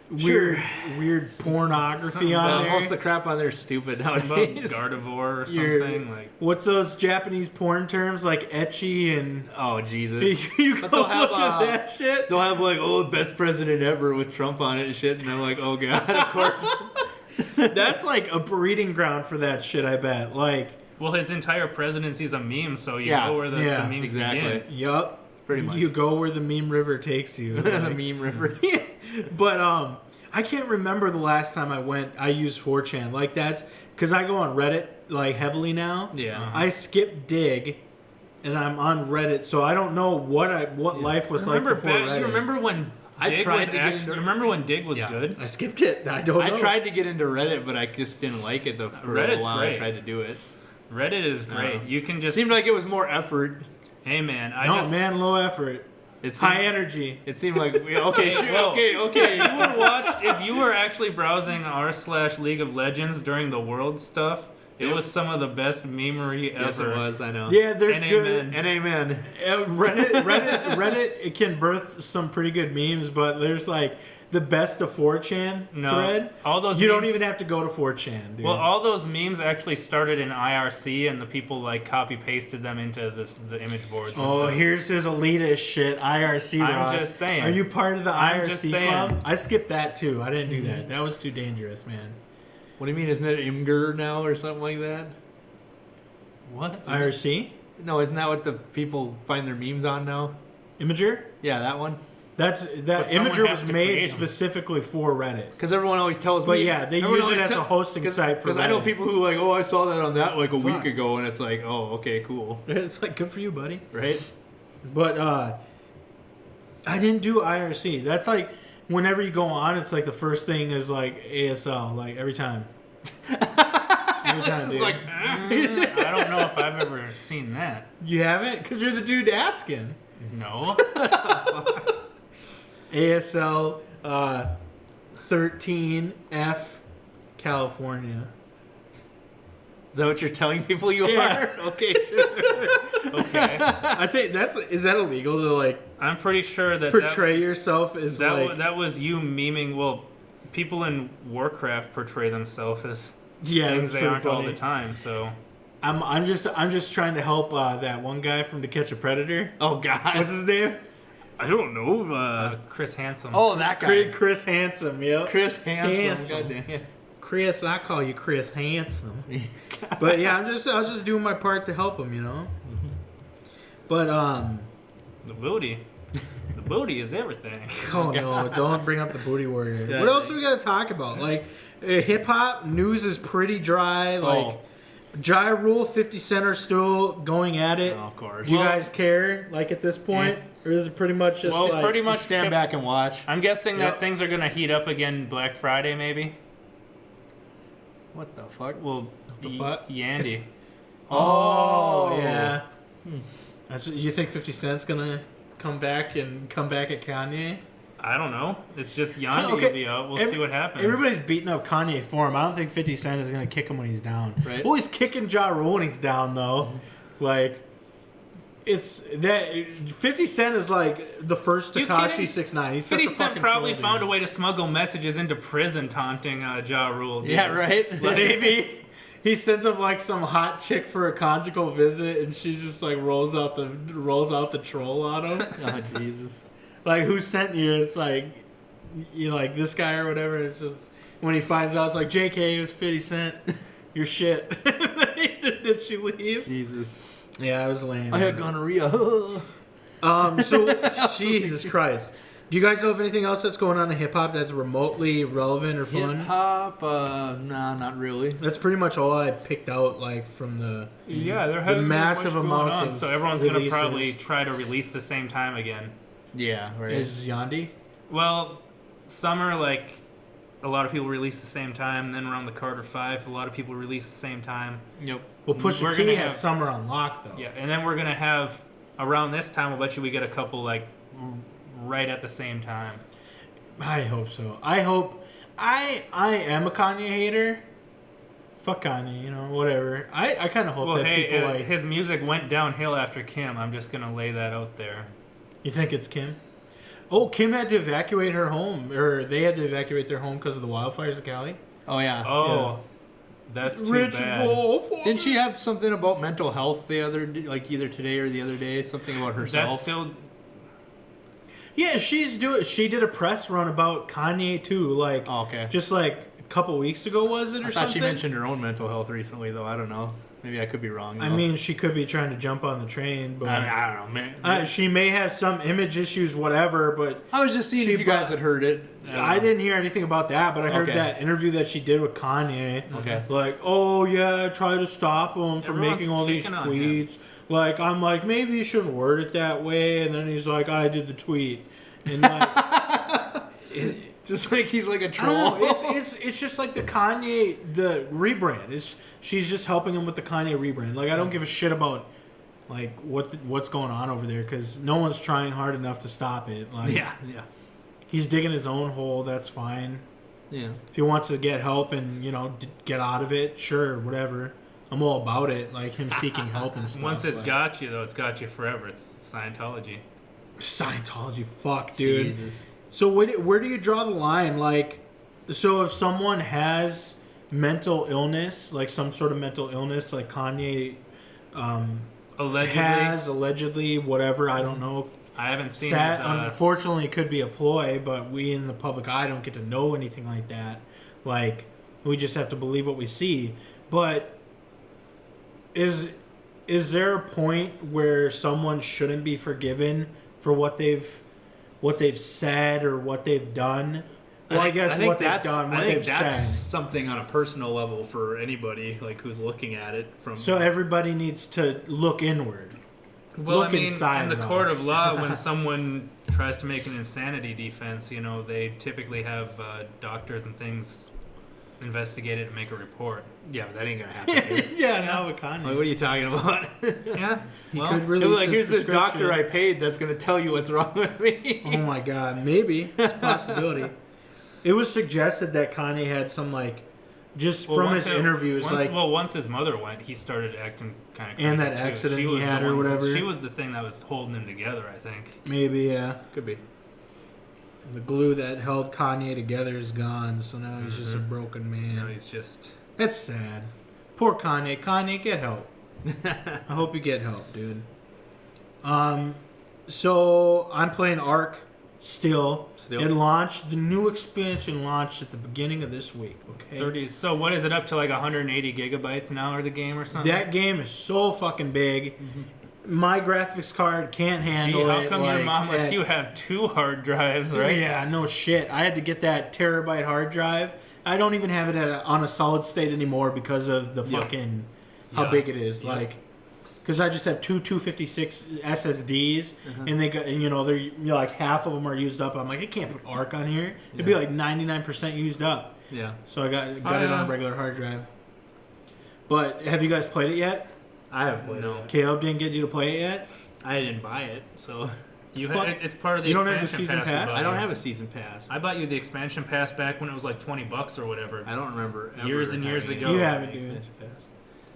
weird pornography Something on about there. Most of the crap on there is stupid Something about nowadays. Gardevoir or Your- something like. What's those Japanese porn terms like ecchi and Oh, Jesus. you go they'll look have, at that shit? They'll have like, oh, best president ever with Trump on it and shit. And I'm like, oh, God, of course. That's like a breeding ground for that shit, I bet. Like, Well, his entire presidency's a meme, so you Yeah, know where the memes exactly. begin. yup. Pretty much. You go where the meme river takes you. the Like, meme river. but I can't remember the last time I used 4chan. Like that's because I go on Reddit like heavily now. Yeah. I skip Dig, and I'm on Reddit, so I don't know what life was like before Reddit. You remember when I Dig tried was to get actually? into- Remember when Dig was Yeah. good? I skipped it. I don't know. I tried to get into Reddit, but I just didn't like it. For Reddit's a while, great. I tried to do it. Reddit is great. You can It just. seemed like it was more effort. Hey man, Man, low effort, It seemed, high energy. It seemed like okay, sure, Whoa. okay. If you were actually browsing r/League of Legends during the world stuff, it was some of the best memery ever. Yes, it was. I know. Yeah, there's And good. amen. And amen. Reddit, it can birth some pretty good memes, but there's like the best of 4chan No, thread. all those you don't memes- even have to go to 4chan, dude. Well, all those memes actually started in IRC, and the people like copy pasted them into the image boards. And stuff. Here's his elitist shit. IRC. I'm Ross. just saying. Are you part of the I'm IRC just saying. club? I skipped that too. I didn't do that. That was too dangerous, man. What do you mean? Isn't it Imgur now or something like that? What? IRC? No, isn't that what the people find their memes on now? Imager? Yeah, that one. That But someone Imager has was to made create 'em. specifically for Reddit. Because everyone always tells But me. yeah, they everyone use it always as a hosting site for Because I know Reddit. people who like, oh, I saw that on that like a Fuck. week ago, and it's like, oh, okay, cool, It's like good for you, buddy. right? But I didn't do IRC. That's like whenever you go on, it's like the first thing is like ASL, like every time. every time, dude. I don't know if I've ever seen that. You haven't? Because you're the dude asking. No. ASL 13F California. Is that what you're telling people you Yeah. are? Okay, sure. Okay. I think is that illegal to like I'm pretty sure that portray yourself as like that was you memeing. Well, people in Warcraft portray themselves as yeah, things that's they pretty aren't all funny. the time. So I'm just trying to help that one guy from To Catch a Predator. Oh God. What's his name? I don't know. Chris Handsome. Oh, that guy. Chris Handsome. Yep. Chris Handsome. Handsome. God damn. Chris, I call you Chris Handsome. But yeah, I was just doing my part to help him, you know. But the booty. The booty is everything. oh no, don't bring up the booty warrior. Yeah, What else do we gotta talk about? Like hip hop news is pretty dry. Like Ja Rule, 50 Cent are still going at it. Oh, of course. Do you guys care? Like at this point, or is it pretty much just Well, like pretty much stand back and watch. I'm guessing Yep. that things are gonna heat up again Black Friday, maybe. What the fuck? Well, the fuck? Yandy. Oh yeah. You think 50 Cent's gonna come back at Kanye? I don't know. It's just Yandy Okay, will be out. We'll see what happens. Everybody's beating up Kanye for him. I don't think 50 Cent is going to kick him when he's down. Right. Well, he's kicking Ja Rule when he's down, though. Like, it's that 50 Cent is like the first You Tekashi kidding? 6ix9ine. He's such 50 a Cent fucking probably troll, found a dude. way to smuggle messages into prison taunting Ja Rule. Dude. Yeah, right. Maybe he sends him like some hot chick for a conjugal visit, and she just like rolls out the troll on him. Oh Jesus. Like, who sent you? It's like, you like this guy or whatever. It's just when he finds out, it's like, JK, it was 50 Cent. You're shit. Did she leave? Jesus. Yeah, it was lame. I had gonorrhea. So Jesus Christ. Do you guys know of anything else that's going on in hip hop that's remotely relevant or fun? Hip hop? Nah, not really. That's pretty much all I picked out, like from the. Yeah, there The hasn't been massive much going amounts on, of so everyone's going to releases. probably try to release the same time again. Yeah, right. Is Yandi? Well, summer, like, a lot of people release the same time. Then around the Carter 5, a lot of people release the same time. Yep. Well, Pusha We're T gonna had have- Summer on lock though. Yeah, and then we're going to have, around this time, I'll bet you we get a couple, like, right at the same time. I hope so. I hope. I am a Kanye hater. Fuck Kanye, you know, whatever. I kind of hope Well, that hey, people like. his music went downhill after Kim. I'm just going to lay that out there. You think it's Kim? Oh, Kim had to evacuate her home, or they had to evacuate their home because of the wildfires in Cali. Oh yeah. Oh, that's too bad. Wolf. Didn't she have something about mental health the other, like either today or the other day? Something about herself. That's still... Yeah, she did a press run about Kanye too, like Oh, okay. just like a couple weeks ago, was it, or I thought something? she mentioned her own mental health recently, though. I don't know. Maybe I could be wrong. I though. mean, she could be trying to jump on the train, but I don't know, man. she may have some image issues, whatever. But I was just seeing she if you guys brought- had heard it. I didn't hear anything about that. But I heard Okay. that interview that she did with Kanye. Okay. Like, oh yeah, try to stop him from Everyone's making all these picking on him. tweets. Like, I'm like, maybe you shouldn't word it that way. And then he's like, I did the tweet, and like. Just like he's like a I troll. don't know. It's just like the rebrand. She's just helping him with the Kanye rebrand. Like, I don't give a shit about like what's going on over there because no one's trying hard enough to stop it. Like, yeah. he's digging his own hole. That's fine. Yeah. If he wants to get help and get out of it, sure, whatever. I'm all about it. Like him seeking help and stuff. Once it's but- got you, though, it's got you forever. It's Scientology. Scientology, fuck, dude. Jesus. So where do you draw the line? Like, so if someone has mental illness, like some sort of mental illness, like Kanye allegedly, whatever, I don't know. I haven't seen Sad, his, unfortunately, it could be a ploy, but we in the public eye don't get to know anything like that. Like, we just have to believe what we see. But is there a point where someone shouldn't be forgiven for what they've said or what they've done? Well, I guess what they've done, what they've that's said. something on a personal level for anybody like who's looking at it from. So everybody needs to look inward. well, look I mean, inside in the of court us. of law, when someone tries to make an insanity defense, they typically have doctors and things investigate it and make a report. Yeah, but that ain't gonna happen. Dude. Now with Kanye. Like, what are you talking about? Yeah. He Well, could release like, his here's this prescription. doctor I paid that's gonna tell you what's wrong with me. Oh my god, maybe it's a possibility. It was suggested that Kanye had some just from his interviews, once his mother went, he started acting kind of crazy. And that too. accident She he was had the or one- whatever. She was the thing that was holding him together, I think. maybe Could be. the glue that held Kanye together is gone, so now he's just a broken man. You know, he's just. That's sad. Poor Kanye. Kanye, get help. I hope you get help, dude. So I'm playing Ark still. It launched. The new expansion launched at the beginning of this week. Okay. 30. So what is it up to, like 180 gigabytes now, or the game or something? That game is so fucking big. My graphics card can't Gee, handle how it. come your mom lets you have 2 hard drives, right? Yeah, no shit. I had to get that terabyte hard drive. I don't even have it on a solid state anymore because of the fucking how big it is. Because I just have two 256 SSDs, and they got, they're like half of them are used up. I'm like, I can't put Arc on here. It'd be like 99% used up. Yeah. So I got it on a regular hard drive. But have you guys played it yet? I haven't played it. Caleb didn't get you to play it yet. I didn't buy it, so It's part of the. You don't have the expansion season pass? we I bought. don't have a season pass. I bought you the expansion pass back when it was like $20 or whatever. I don't remember Years and years having ago. You have it, an dude. expansion pass.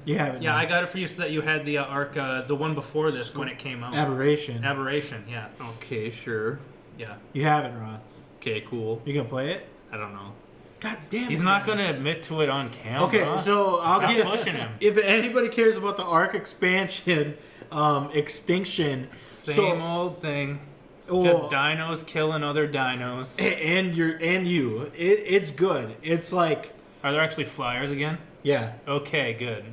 You haven't. Yeah, I got it for you so that you had the Arc, the one before this when it came out. Aberration. Aberration, yeah. Okay, sure. Yeah. You have it, Ross. Okay, cool. You gonna play it? I don't know. God damn it. He's not Ross. going to admit to it on camera. Okay, so I'll Stop get pushing him. If anybody cares about the Ark expansion, Extinction, Same old thing. Well, Just dinos killing other dinos. and you, it's good. It's like, Are there actually flyers again? yeah, Okay, good.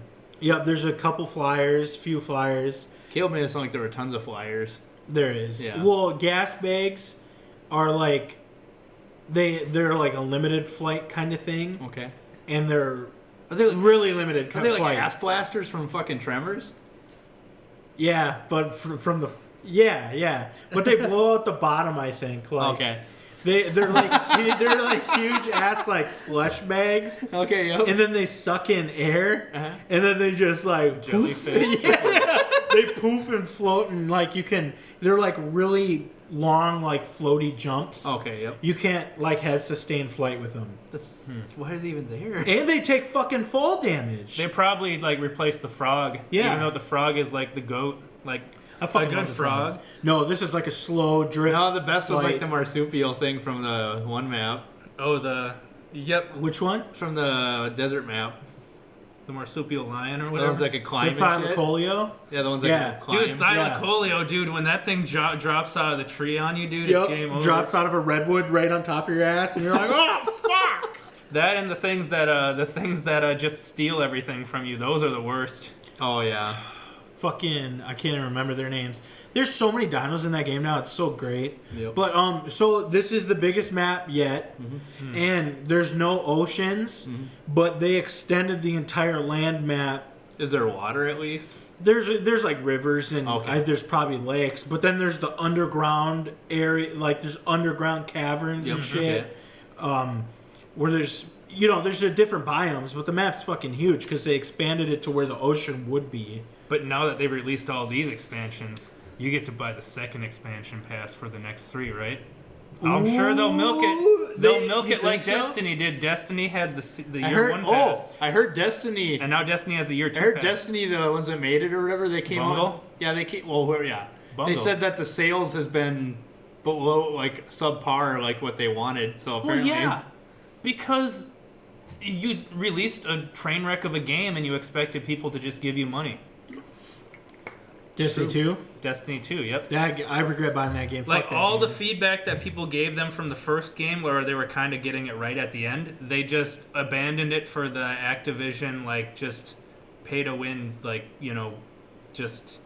yep. There's a couple flyers, few flyers. Caleb made it sound like there were tons of flyers. There is. Yeah. Well, gas bags are like they're like a limited flight kind of thing, Okay. and they're Are they, really limited are kind they of like flight. ass blasters from fucking Tremors? Yeah, but from the yeah, but they blow out the bottom. I think. Like, Okay. They're like huge ass like flesh bags, Okay, yep. and then they suck in air, and then they just like poof. Jellyfish. They poof and float, and like they're like really long like floaty jumps. Okay, yep. You can't like have sustained flight with them, That's why are they even there? and they take fucking fall damage. They probably like replaced the frog. Yeah. Even though the frog is like the goat. Like I a fucking good love the frog. No, this is like a slow drift. No, the best was like flight. the marsupial thing from the one map. Oh, yep, Which one? From the desert map. the marsupial lion or The whatever. ones that could The climb and shit. Thylacoleo. Yeah, the ones that Yeah. could climb. Dude, Thylacoleo, dude, when that thing drops out of the tree on you, dude, it's game over. Drops out of a redwood right on top of your ass, and you're like, oh fuck. That and the things that just steal everything from you, those are the worst. Oh, yeah. Fucking, I can't even remember their names. There's so many dinos in that game now. It's so great. Yep. But so this is the biggest map yet, and there's no oceans, but they extended the entire land map. Is there water at least? There's like rivers and Okay. there's probably lakes, but then there's the underground area, like there's underground caverns and shit, where there's a different biomes, but the map's fucking huge because they expanded it to where the ocean would be. But now that they've released all these expansions, you get to buy the second expansion pass for the next 3, right? I'm sure they'll milk it. They'll milk you it like think so? Destiny did. Destiny had the I year heard, 1 pass. I heard Destiny. And now Destiny has the year 2 I heard pass. Destiny, the ones that made it or whatever, they came Bungle? on. Yeah, they came. Well, yeah. Bungle. They said that the sales has been below, like subpar, like what they wanted. So Well, apparently, yeah. Because you released a train wreck of a game and you expected people to just give you money. Destiny 2? Destiny 2, yep. I regret buying that game. Like Fuck that all game. the feedback that people gave them from the first game where they were kind of getting it right at the end, they just abandoned it for the Activision, like, just pay to win, like, just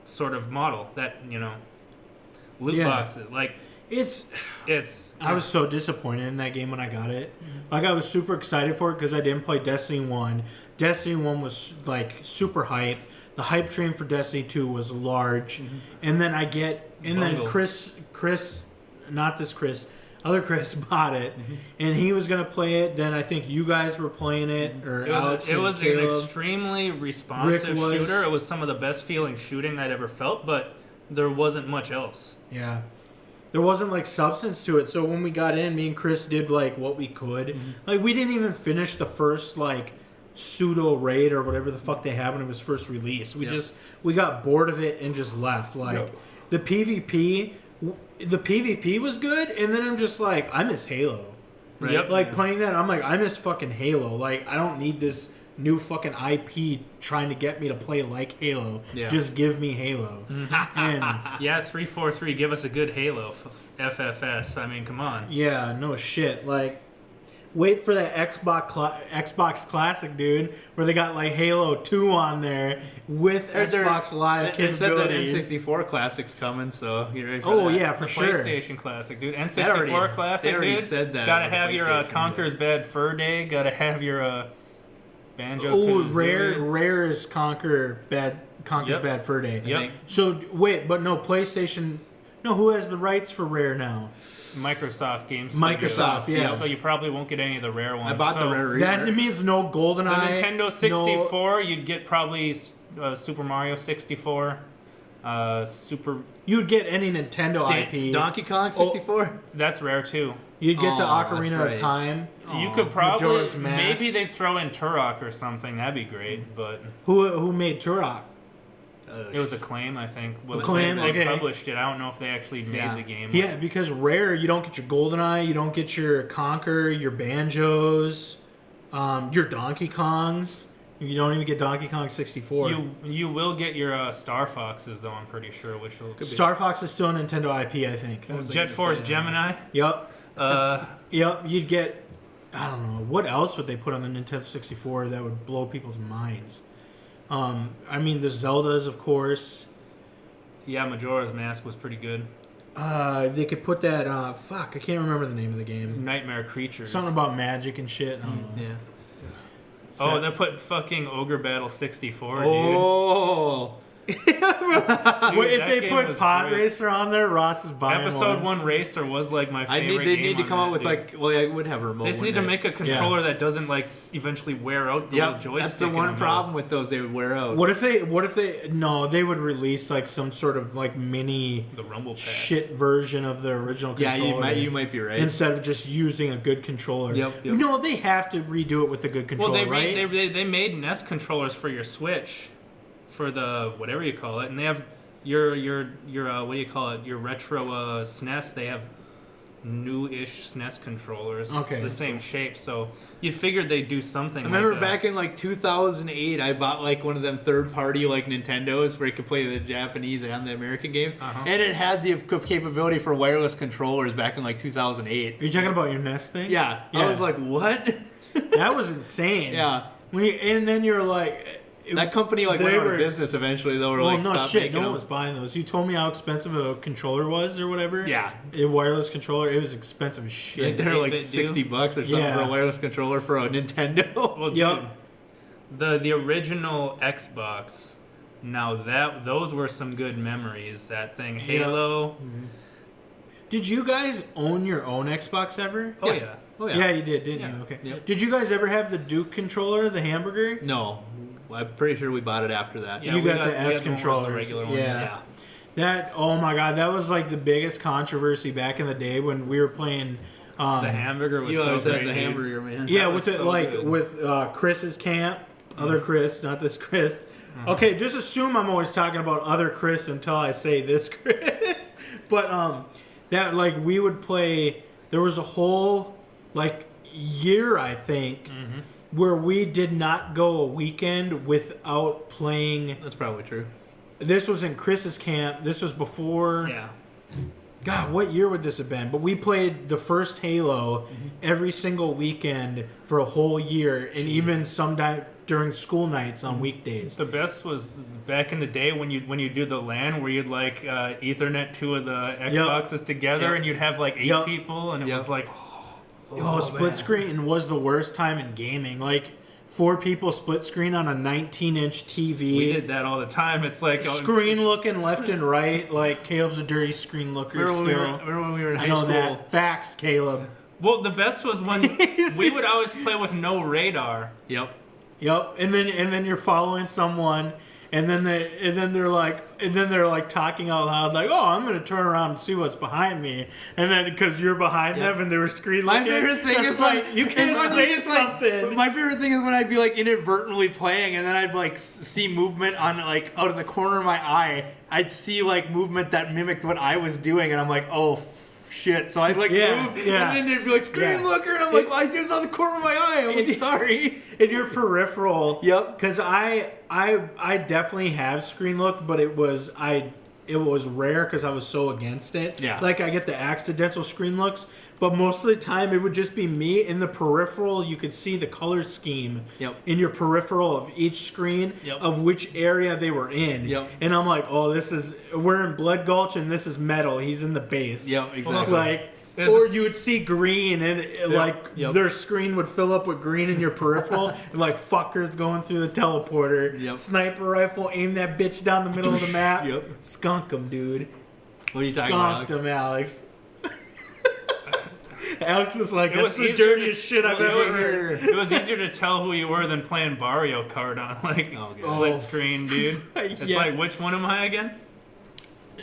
sort of model that, loot Yeah. boxes. Like, It's. I was so disappointed in that game when I got it. Like, I was super excited for it because I didn't play Destiny 1. Destiny 1 was, like, super hype. The hype train for Destiny 2 was large. And then then Bungle. Chris, not this Chris, Other Chris bought it, and he was gonna play it. Then I think you guys were playing it, or Alex. It was an Caleb. extremely responsive shooter. It was some of the best feeling shooting I'd ever felt, but there wasn't much else. Yeah. There wasn't like substance to it. So when we got in, me and Chris did like what we could. Mm-hmm. Like we didn't even finish the first like pseudo raid or whatever the fuck they had when it was first released. We got bored of it and just left. Like the PvP was good, and then I'm just like, I miss Halo. Right. Yep. Like playing that, I'm like, I miss fucking Halo. Like I don't need this new fucking IP trying to get me to play like Halo. Yeah. Just give me Halo. And Yeah, 343, give us a good Halo FFS. I mean, come on. yeah, no shit. Like, wait for that Xbox Classic, dude, where they got like Halo 2 on there with Xbox Live They said that capabilities. N64 Classic's coming, so you're ready for Oh that. yeah, for The sure. PlayStation Classic, dude. N64 That already- Classic, they already dude. said that Gotta on the have your PlayStation, Conker's Bad Fur Day. Gotta have your Banjo. Oh, Kazooie. rare is Conker's Yep. Bad Fur Day. Yep. So wait, but no PlayStation. No, who has the rights for Rare now? Microsoft games. Microsoft, yeah. So you probably won't get any of the rare ones. I bought the rare. That means no GoldenEye. The Nintendo 64, you'd get probably Super Mario 64. You'd get any Nintendo IP. Donkey Kong 64. That's rare too. You'd get the Oh, Ocarina that's of right. Time. You could probably Majora's Mask. maybe they'd throw in Turok or something. That'd be great, but Who made Turok? it was Acclaim, I think. Well, Acclaim, they okay. published it. I don't know if they actually made Yeah. the game. Yeah, because Rare, you don't get your GoldenEye, you don't get your Conker, your Banjos, your Donkey Kongs. You don't even get Donkey Kong 64. You will get your Star Foxes though. I'm pretty sure, which will Star Fox is still a Nintendo IP, I think. Jet Force Gemini. Yep. Uh, Yep. You'd get. I don't know what else would they put on the Nintendo 64 that would blow people's minds. I mean the Zeldas, of course. yeah, Majora's Mask was pretty good. They could put that. Fuck, I can't remember the name of the game. Nightmare Creatures. Something about magic and shit. I don't know. Yeah. Oh, they put fucking Ogre Battle 64, Oh. dude. Wait, if that they game put was Pod great. Racer on there, Ross is buying Episode one. 1 Racer was like my They favorite need game to on come out that, with dude. like. Well, I would have a remote. They just need to make a controller that doesn't like eventually wear out the little Yep, joystick. that's the in one middle. problem with those. They would wear out. What if they? No, they would release like some sort of like mini The Rumble Pack. shit version of the original Yeah, controller. you might be right. Instead of just using a good controller. Yep. No, they have to redo it with the good Well, controller, they right? they made NES controllers for your Switch, for the whatever you call it, and they have your what do you call it? Your retro SNES. They have new-ish SNES controllers. Okay. The same shape, so you figured they'd do something. I remember like that. back in like 2008, I bought like one of them third-party like Nintendos where you could play the Japanese and the American games, and it had the capability for wireless controllers back in like 2008. Are you talking about your NES thing? Yeah, I was like, what? That was insane. Yeah. And then you're like, That company like went they out were of business eventually. Though, or well, like no stopped shit. making No one them. was buying those. You told me how expensive a controller was, or whatever. Yeah. A wireless controller. It was expensive as I shit. think they're like 8-bit $60 or something Yeah. for a wireless controller for a Nintendo. Well, dude, Yup. the original Xbox. Now those were some good memories. That thing, Halo. Did you guys own your own Xbox ever? Oh Yeah. yeah. Oh Yeah, you did, didn't Yeah. you? Okay. Yep. Did you guys ever have the Duke controller, the hamburger? No, I'm pretty sure we bought it after that. Yeah, You we got the we S had one where it was the controllers. regular one. Yeah. That, oh my god, that was like the biggest controversy back in the day when we were playing. The hamburger was You so always great. had the dude. hamburger, man. Yeah, That with was it so like good. with Chris's camp, other Chris, not this Chris. Okay, just assume I'm always talking about other Chris until I say this Chris. But that like we would play. There was a whole like year I think where we did not go a weekend without playing. That's probably true. This was in Chris's camp. This was before. Yeah. God, what year would this have been? But we played the first Halo every single weekend for a whole year, and even sometimes during school nights on weekdays. The best was back in the day when you do the LAN where you'd like Ethernet two of the Xboxes together Yep. and you'd have like 8 Yep. people and it was like Oh, split screen was the worst time in gaming. Like 4 people split screen on a 19-inch TV. We did that all the time. It's like screen looking left and right. Like Caleb's a dirty screen looker. Remember when we were in high I know school? that. Facts, Caleb. Well, the best was when we would always play with no radar. Yep. And then you're following someone, and then they're like talking out loud, like, "Oh, I'm gonna turn around and see what's behind me," and then because you're behind them and they were screen looking. My favorite thing is like when you can't say something. Like, my favorite thing is when I'd be like inadvertently playing, and then I'd like see movement on like out of the corner of my eye. I'd see like movement that mimicked what I was doing, and I'm like, oh. Shit, so I'd like move, and then they'd be like, screen looker, and I'm like, well, it was on the corner of my eye. I'm like, sorry. In your peripheral. Yep. Because I definitely have screen look, but it was rare because I was so against it. Yeah. Like I get the accidental screen looks, but most of the time it would just be me in the peripheral. You could see the color scheme in your peripheral of each screen of which area they were in. Yep. And I'm like, oh, we're in Blood Gulch and this is metal. He's in the base. Yep, exactly. Like. Or you would see green and their screen would fill up with green in your peripheral and like fuckers going through the teleporter. Yep. Sniper rifle, aim that bitch down the middle of the map. Yep. Skunk him, dude. What are you talking about, Skunked him, Alex. Alex is like, It that's was the easier dirtiest shit I've ever heard. It was easier to tell who you were than playing Mario Kart on like split screen, dude. It's like, which one am I again?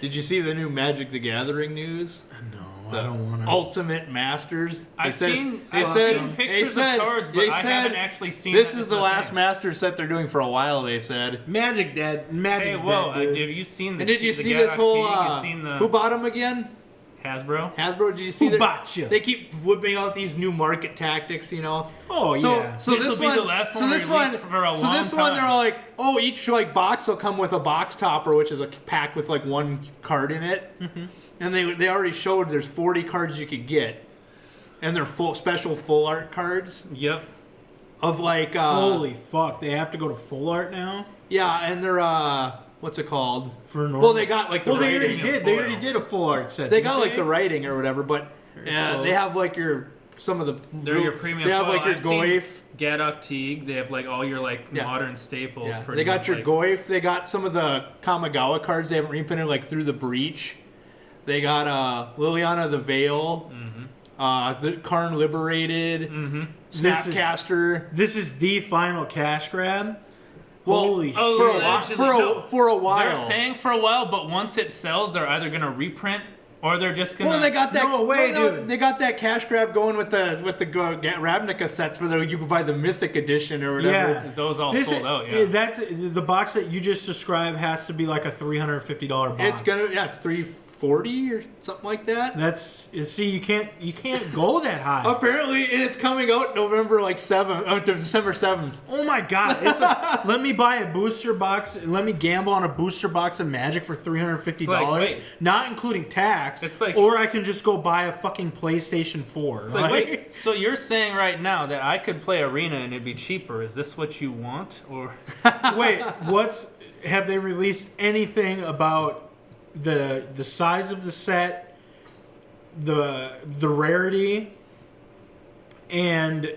Did you see the new Magic the Gathering news? No, I don't want to. Ultimate Masters. I've seen pictures of cards, but I haven't actually seen. This is the last Master set they're doing for a while. They said Magic's dead, have dude. you seen the? And did you see Gaddock this whole? Teague? You seen the Who bought them again? Hasbro. Hasbro. Did you see Who bought you? They keep whipping out these new market tactics. You know. Oh yeah. So This will be the last one released for a long So this time. one, they're all like, oh, each like box will come with a box topper, which is a pack with like one card in it. Mm-hmm. And they already showed there's 40 cards you could get, and they're special full art cards. Yep. Of like holy fuck, they have to go to full art now. Yeah, and they're what's it called? For normal. Well, they got like the they writing. already did a full art set. They got like the writing or whatever, but they have like some of the. They're your premium. They have foil. like your I've seen Goif. Gaddock Teague. They have like all your like modern staples. Yeah. Pretty They got much, your like, Goif. They got some of the Kamigawa cards they haven't reprinted, like Through the Breach. They got Liliana the Veil, the Karn Liberated, Snapcaster. This is the final cash grab. Well, Holy shit! For a while. They're saying for a while, but once it sells, they're either gonna reprint or they're just gonna. Well, they got that. No way, dude. They got that cash grab going with the Ravnica sets where you can buy the Mythic edition or whatever. Yeah. Those all sold out. Yeah, That's the box that you just described has to be like a $350 box. It's it's $340 or something like that. You can't go that high. Apparently, and it's coming out December 7th. Oh my god! It's like, let me buy a booster box. Let me gamble on a booster box of Magic for $350, like, not including tax. It's like, or I can just go buy a fucking PlayStation 4. It's like, wait, so you're saying right now that I could play Arena and it'd be cheaper? Is this what you want, or wait, have they released anything about the size of the set, the rarity, and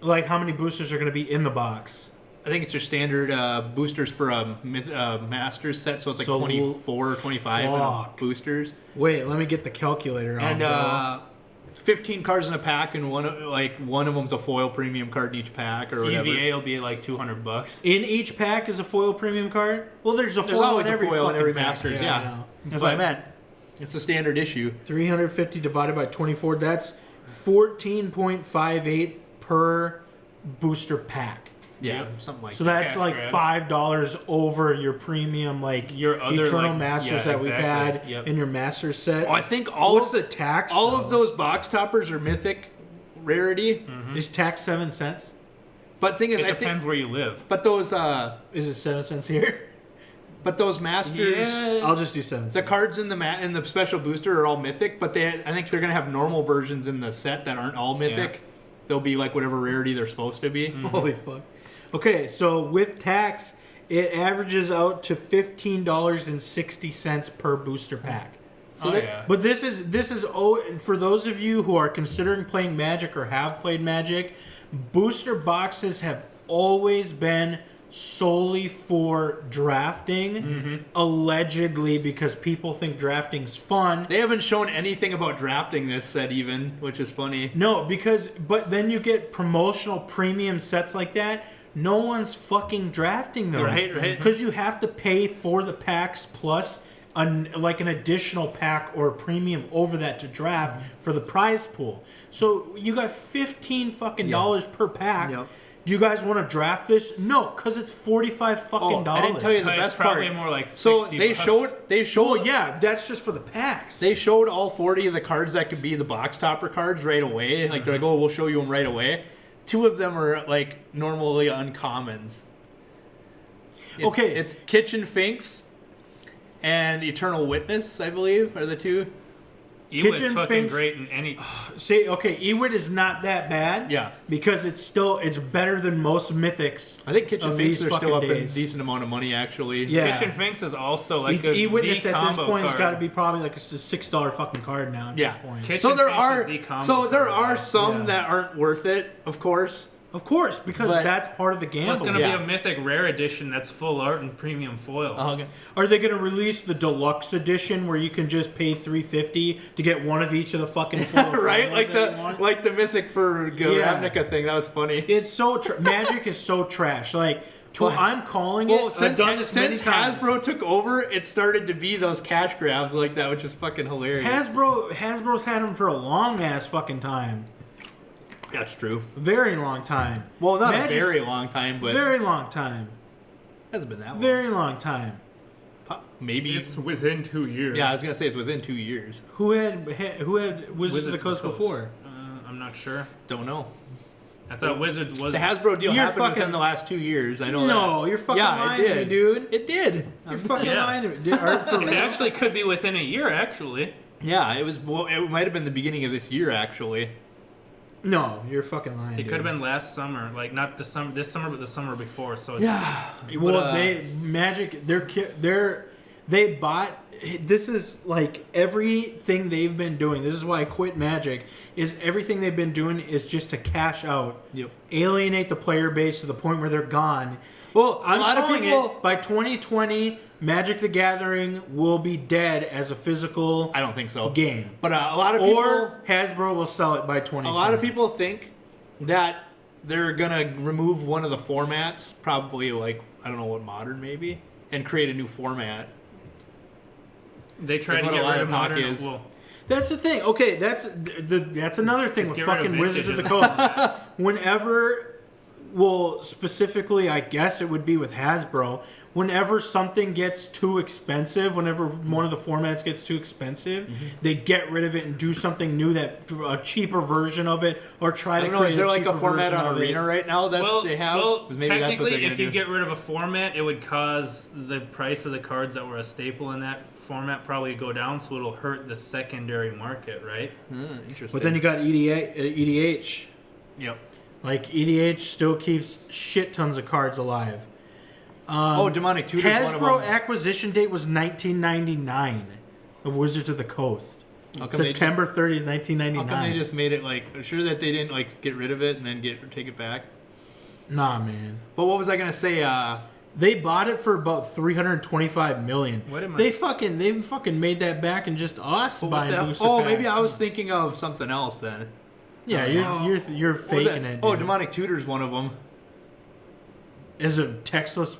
like how many boosters are going to be in the box? I think it's your standard boosters for a Masters set, so it's like 24 or 25 boosters. Wait, let me get the calculator on. And 15 cards in a pack, and one of them's a foil premium card in each pack or whatever. EVA will be like $200. In each pack is a foil premium card? Well, there's foil always in every a foil in fucking every pack. Masters, yeah. That's But- what I meant. It's a standard issue. 350 divided by 24, that's 14.58 per booster pack. Yeah, something like So that. that's cash like grab. $5 over your premium, like Your other, Eternal like- Masters yeah, that we've exactly. had Yep. in your Master sets. Oh, I think What's the tax? all though? of those box toppers are mythic rarity. Is tax 7 cents? But thing is, It I depends think, where you live. but those Is it 7 cents here? but those Masters. Yeah. I'll just do 7 The cents. cards in the special booster are all mythic, but I think they're gonna have normal versions in the set that aren't all mythic. Yeah. They'll be like whatever rarity they're supposed to be. Holy fuck. Okay, so with tax, it averages out to $15.60 per booster pack. So yeah. But this is for those of you who are considering playing Magic or have played Magic, booster boxes have always been solely for drafting, allegedly, because people think drafting's fun. They haven't shown anything about drafting this set even, which is funny. No, but then you get promotional premium sets like that. No one's fucking drafting those. Right. Because you have to pay for the packs plus an additional pack or premium over that to draft for the prize pool. So you got $15 fucking dollars per pack. Yep. Do you guys want to draft this? No, because it's $45 fucking dollars. I didn't tell you the It's best probably part. more like So 60 they bucks. showed. Well, yeah, that's just for the packs. They showed all 40 of the cards that could be the box topper cards right away. Like they're like, oh, we'll show you them right away. 2 of them are like normally uncommons. It's Kitchen Finks and Eternal Witness, I believe, are the 2. Ewit's Kitchen fucking Finks- great in any. See, okay, Ewit is not that bad. Yeah. Because it's better than most mythics. I think Kitchen of Finks these are still up fucking in a days. decent amount of money, actually. Yeah. Kitchen Finks is also like a E-Witness the at this combo point has card. got to be probably like a $6 fucking card now at Yeah. this point. Kitchen So there Finks are is the combo card. some Yeah. that aren't worth it, of course. Of course, because But- that's part of the gamble. It's going to Yeah. be a mythic rare edition that's full art and premium foil. Okay. Are they going to release the deluxe edition where you can just pay $350 to get one of each of the fucking four Right, promos that you want? like the mythic for Ravnica thing. That was funny. It's so Magic is so trash. Like I'm calling it. Well, I've since, done this many since times. Hasbro took over, it started to be those cash grabs like that, which is fucking hilarious. Hasbro's had them for a long ass fucking time. That's true. A very long time. Well, not Magic- a very long time, but Very long time. hasn't been that long. Very long time. Maybe. It's within 2 years. Yeah, I was gonna say it's within 2 years. Who had Wizards of the Coast before? I'm not sure. Don't know. I thought Wizards was. The Hasbro deal You're happened within fucking- the last 2 years. I know No, that. you're fucking Yeah, lying it to me, did. dude. It did. You're fucking Yeah. lying to me. For It real? actually could be within a year, actually. Yeah, it was. Well, it might have been the beginning of this year, actually. No, you're fucking lying. It could have been last summer, like not this summer, but the summer before. So it's, Well, But, they bought. This is like everything they've been doing. This is why I quit Magic. Is everything they've been doing is just to cash out, Yep. alienate the player base to the point where they're gone. Well, I'm a lot of calling people. it by 2020. Magic the Gathering will be dead as a physical I don't think so. game, But a lot of people. or Hasbro will sell it by 2020. A lot of people think that they're gonna remove one of the formats, probably like I don't know what Modern maybe, and create a new format. they try That's to what get a lot rid of of talk modern. is. Well, That's the thing. Okay, that's another thing Just with get rid of fucking Wizards of the vintage. Coast. Whenever, well, specifically, I guess it would be with Hasbro. Whenever something gets too expensive, whenever one of the formats gets too expensive, they get rid of it and do something new, that a cheaper version of it, or try I to don't know. create Is there a like a cheaper format version on of it. Arena right now that they have? Well, Maybe that's what technically, they're gonna if you do. get rid of a format, it would cause the price of the cards that were a staple in that format probably go down, so it'll hurt the secondary market, right? Interesting. But then you got EDH. Yep. Like, EDH still keeps shit tons of cards alive. Demonic Tutor's one of Hasbro them. acquisition date was 1999 of Wizards of the Coast. How come they- September 30th, How 1999. come they just made it like sure that they didn't like get rid of it and then take it back? Nah, man. But what was I gonna say? They bought it for about $325 million. What am I- They fucking made that back in just us buying booster packs. maybe I was thinking of something else then. Yeah, you're What was faking that? it. Oh, dude. Demonic Tutor's one of them. Is a textless?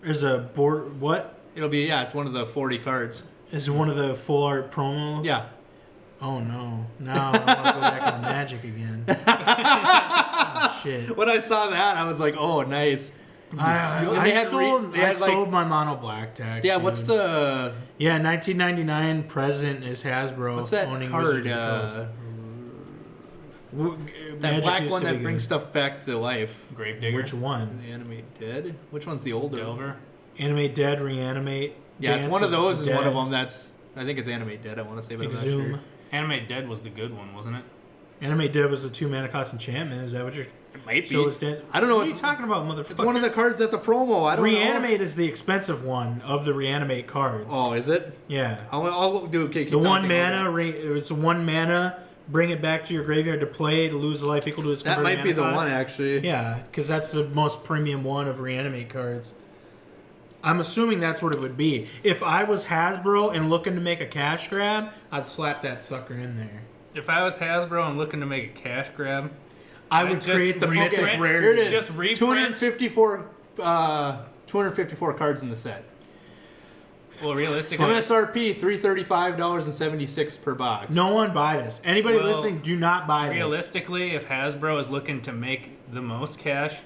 Is a board? What It'll be it's one of the 40 cards. is one of the full art promo? Yeah. Oh no! Now I want to go back on Magic again. Oh, shit. When I saw that, I was like, oh, nice. I had, sold my mono black tag. Yeah, dude. what's the 1999 present is Hasbro. what's that owning card? Wizards of the Coast. That Magic black used one to be that brings good. stuff back to life. Gravedigger. Which one? The Animate Dead? Which one's the older? Delver. Animate Dead, Reanimate. Yeah, it's Dance one of those. the Is one Dead, of them. I think it's Animate Dead. I want to say, but I'm not Exhume. sure. Animate Dead was the good one, wasn't it? Anime Dev was a 2-mana cost enchantment. Is that what you're... It might be. So I don't know. What are you talking about, motherfucker? It's one of the cards that's a promo. I don't know. Reanimate is the expensive one of the Reanimate cards. Oh, is it? Yeah. I'll do it. The 1 mana, it's 1 mana, bring it back to your graveyard to play to lose life equal to its That converted might be the mana cost. one, actually. Yeah, because that's the most premium one of Reanimate cards. I'm assuming that's what it would be. If I was Hasbro and looking to make a cash grab, I'd slap that sucker in there. If I was Hasbro and looking to make a cash grab, I would just create the mythic reprint- rarity. Here it is. Just reprint. 254 cards in the set. well, realistically, MSRP $335.76 per box. No one buy this. Anybody Well, listening, do not buy this. realistically, if Hasbro is looking to make the most cash,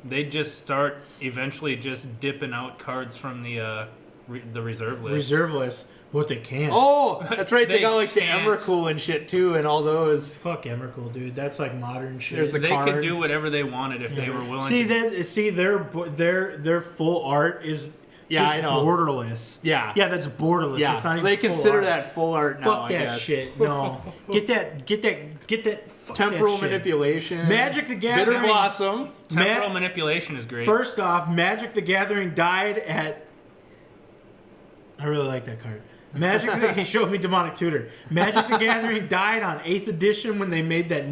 they'd just start eventually just dipping out cards from the reserve list. Reserve list. What they can. Oh, that's right. They They got like the can't. Emrakul and shit too, and all those. Fuck Emrakul, dude. That's like modern shit. There's the They card. could do whatever they wanted if they were willing See to. their full art is Yeah, just I know. borderless. Yeah. Yeah, that's borderless. Yeah, It's not even they full consider art. that full art now. Fuck I that guess. shit. No. Get that fuck Temporal that shit. manipulation. Magic the Gathering. Bitter Blossom. Temporal manipulation is great. First off, Magic the Gathering died at... I really like that card. He showed me Demonic Tutor. Magic the Gathering died on 8th edition when they made the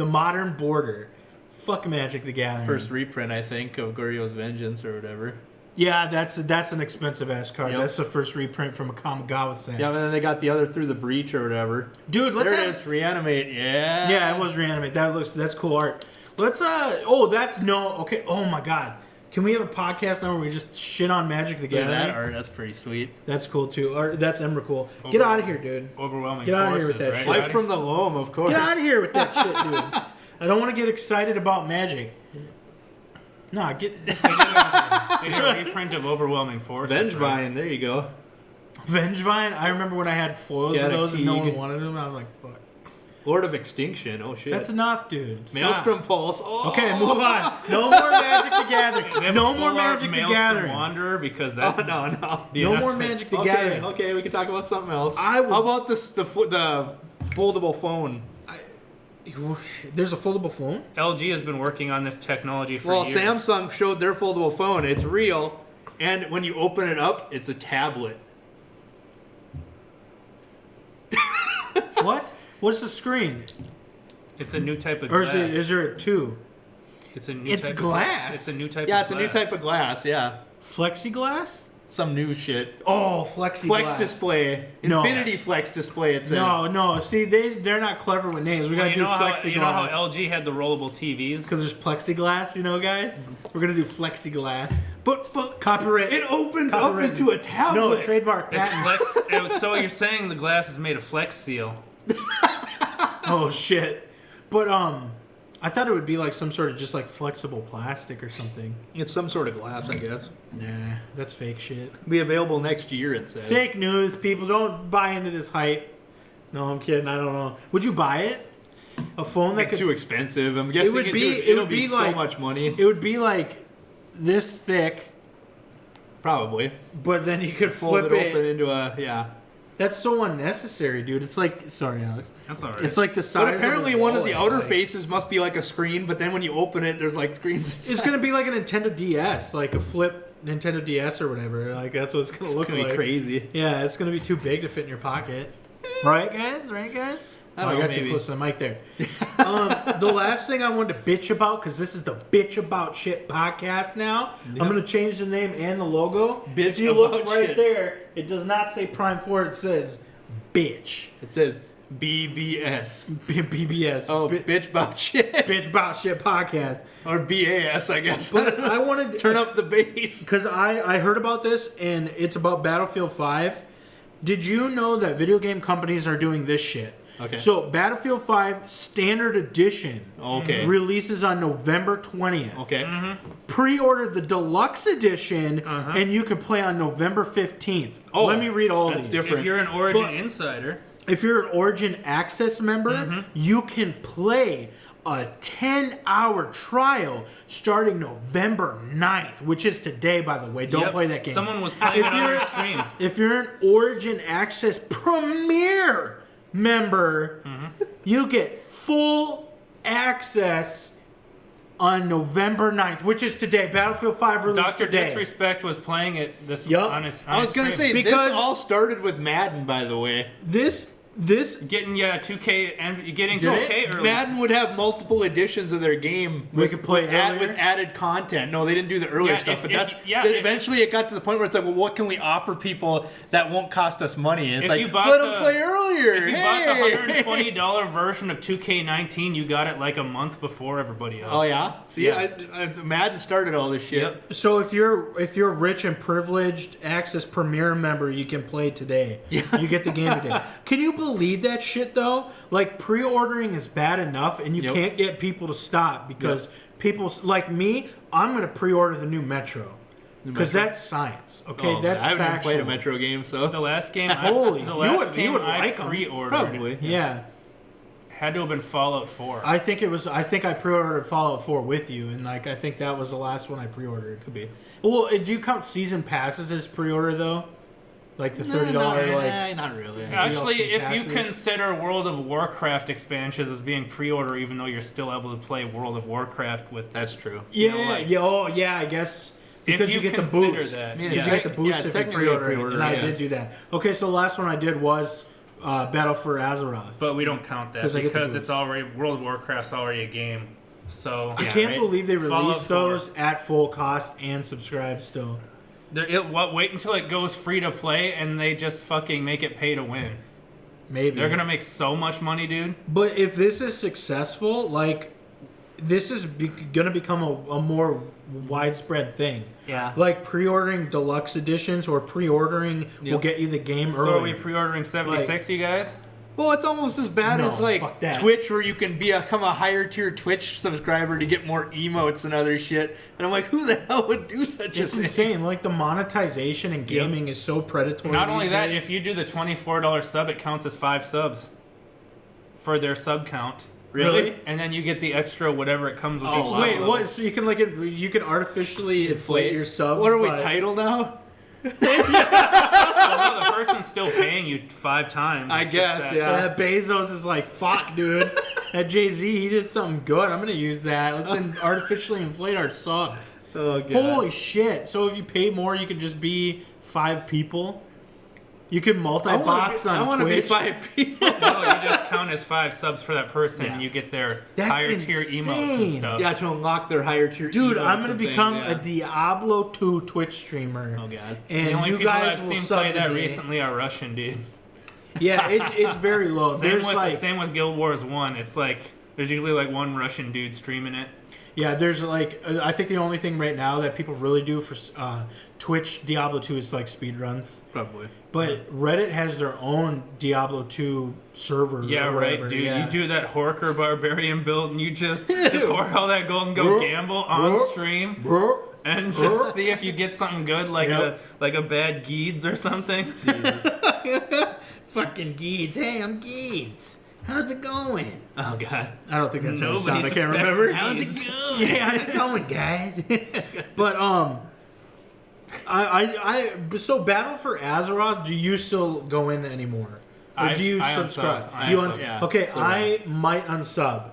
modern border. Fuck Magic the Gathering. First reprint, I think, of Goryo's Vengeance or whatever. Yeah, that's an expensive ass card. Yep. That's the first reprint from a Kamigawa set. Yeah, and then they got the other Through the Breach or whatever. Dude, let's There have... it is, Reanimate. Yeah. Yeah, it was Reanimate. That's cool art. Let's okay. Oh my god. Can we have a podcast now where we just shit on Magic the Look at Gathering? that art. That's pretty sweet. That's cool too. Or that's Emrakul. Get out of here, dude. Overwhelming Get out of here forces, with that right? shit. Life from the Loam, of course. Get out of here with that shit, dude. I don't want to get excited about Magic. Nah, get They did a reprint of Overwhelming Forces. Vengevine, right? there you go. Vengevine. I remember when I had foils of Gaddock those and no one Teague. wanted them. I was like, fuck. Lord of Extinction, oh shit. That's enough, dude. Stop. Maelstrom Pulse. Oh. Okay, move on. No more Magic the They Gathering. have No a more full art Magic the Maelstrom Gathering. Wanderer because Oh, that no. be No enough more to- Magic the Okay, Gathering. okay, we can talk about something else. I would- How about the foldable phone? There's a foldable phone? LG has been working on this technology for Well, years. Samsung showed their foldable phone. It's real, and when you open it up, it's a tablet. What? What's the screen? It's a new type of Or glass. is there a 2? It's a new It's type glass. It's a new type Yeah, of it's a glass. new type of glass. Yeah, Flexiglass? some new shit. Oh, Flexiglass. Flex display, No. Infinity Flex display. It says. No. See, they're not clever with names. We Well, gotta do Flexiglass. you know how LG had the rollable TVs? Because there's plexiglass, guys. We're gonna do Flexiglass. But Copyright. it opens Copyright. up into a tablet. No, trademark It's patent. flex. So you're saying the glass is made of Flex Seal? Oh shit. But I thought it would be like some sort of just like flexible plastic or something. It's some sort of glass, I guess. Nah, that's fake shit. Be available next year. It says. Fake news, people. Don't buy into this hype. No, I'm kidding. I don't know. Would you buy it? A phone that It's could... too expensive. I'm guessing would be- it it'll would be be so like- much money. It would be like this thick, Probably. but then you could Fold flip it it. open into a That's so unnecessary, dude. It's like... Sorry, Alex. That's all right. It's like the size But apparently of a one of the wallet, outer like- faces must be like a screen, but then when you open it, there's like screens inside. It's gonna be like a Nintendo DS, like a flip Nintendo DS or whatever. Like that's what it's gonna look gonna like. be crazy. Yeah, it's gonna be too big to fit in your pocket. Right, guys? I don't know, got too maybe. close to the mic there. The last thing I wanted to bitch about, because this is the Bitch About Shit podcast now. Yep. I'm gonna change the name and the logo. Bitch if you look About right Shit. there, it does not say Prime 4. It says bitch. It says BBS. BBS. Oh, bitch about shit. Bitch About Shit podcast. Or BAS, I guess. But I wanted to Turn up the bass. because I heard about this and it's about Battlefield 5. Did you know that video game companies are doing this shit? Okay. So Battlefield 5 Standard Edition Okay. releases on November 20th. Okay. Pre-order the Deluxe Edition and you can play on November 15th. Oh, Let me read all that's these. different. if you're an Origin But- insider, If you're an Origin Access member, you can play a 10-hour trial starting November 9th, which is today, by the way. Don't Yep. play that game. Someone was playing If it on you're- your stream. If you're an Origin Access Premier member, you get full access on November 9th, which is today. Battlefield 5 released Dr. today. Disrespect was playing it this Yup. on his I was gonna say Because- this all started with Madden, by the way. This getting 2K and getting Did 2K it? early. Madden would have multiple editions of their game. We could play earlier? with added content. No, they didn't do the earlier Yeah, stuff, but if eventually it got to the point where it's like, well, what can we offer people that won't cost us money? And it's If like, you bought let them the- play earlier. If you Hey! bought the $120 version of 2K19, you got it like a month before everybody else. Oh yeah, see, Yeah. Madden started all this shit. Yep. So if you're rich and privileged Access Premier member, you can play today. Yeah. You get the game today. Can you believe that shit though? Like pre-ordering is bad enough, and you Yep. can't get people to stop because people like me. I'm gonna pre-order the new Metro because that's science. Okay, Oh, that's I haven't even factual. played a Metro game, so The last game, Holy, the you last would- you game would I like 'em. pre-ordered probably. Yeah. had to have been Fallout 4. I think I pre-ordered Fallout 4 with you, and I think that was the last one I pre-ordered. Could be. Well, do you count season passes as pre-order though? Like the $30 not really. Actually, DLC if you passes. consider World of Warcraft expansions as being pre-order, even though you're still able to play World of Warcraft with That's true. Yeah, know, like- I guess because if you get the consider boost. that, I mean, Because it's you get the boost it's if you technically a pre-order it, pre-order, and I yes. did do that. Okay, so the last one I did was Battle for Azeroth. but we don't count that 'Cause I get the because it's boost. already World of Warcraft's already a game. So I Yeah, can't right? believe they Fallout released 4. those at full cost and subscribe still. wait until it goes free to play and they just fucking make it pay to win. Maybe They're gonna make so much money, dude. But if this is successful, like this is gonna become a more widespread thing. Yeah. Like pre-ordering deluxe editions or pre-ordering will Yep. get you the game So are we early. pre-ordering 76, you guys? Well, it's almost as bad No, as like fuck that. Twitch, where you can become a higher tier Twitch subscriber to get more emotes and other shit. And I'm like, who the hell would do such It's a thing? insane. Like the monetization in gaming is so predatory. Not only these that, days. if you do the $24 sub, it counts as 5 subs for their sub count. Really? And then you get the extra whatever it comes with. Oh, each wow. Wait, sub. what? So you can you can artificially inflate your subs? What are we by- title now? Well, no, the person's still paying you 5 times. I It's just guess, that- yeah. Bezos is like, fuck, dude. That Jay-Z, he did something good. I'm gonna use that. Let's artificially inflate our subs. Oh god. Holy shit! So if you pay more, you could just be 5 people. You could multi-box I on want to be Twitch. 5 people. No, you just count as 5 subs for that person, Yeah. and you get their That's higher tier emotes and insane. stuff. Yeah, to unlock their higher tier. Dude, emotes I'm gonna and become things, a yeah. Diablo 2 Twitch streamer. Oh god. And The only you people guys I've will seen sub play to that me. recently are Russian, dude. Yeah, it's very low. Same There's with, like same with Guild Wars 1. It's like, there's usually like one Russian dude streaming it. Yeah, there's like I think the only thing right now that people really do for Twitch Diablo 2 is like speed runs. Probably. But Reddit has their own Diablo 2 server. Yeah, or right, whatever. dude. Yeah. You do that Horker Barbarian build, and you just hork all that gold and go gamble on stream. Bro. And just see if you get something good, like Yep. a bad Geeds or something. Fucking Geeds. Hey, I'm Geeds. How's it going? Oh god. I don't think that's how it Nobody sounds. I can't suspects remember. How's it going? Yeah, how's it going, guys? But so Battle for Azeroth. Do you still go in anymore, or do you I subscribe? unsub. I You unsub. Yeah, okay, so I might unsub.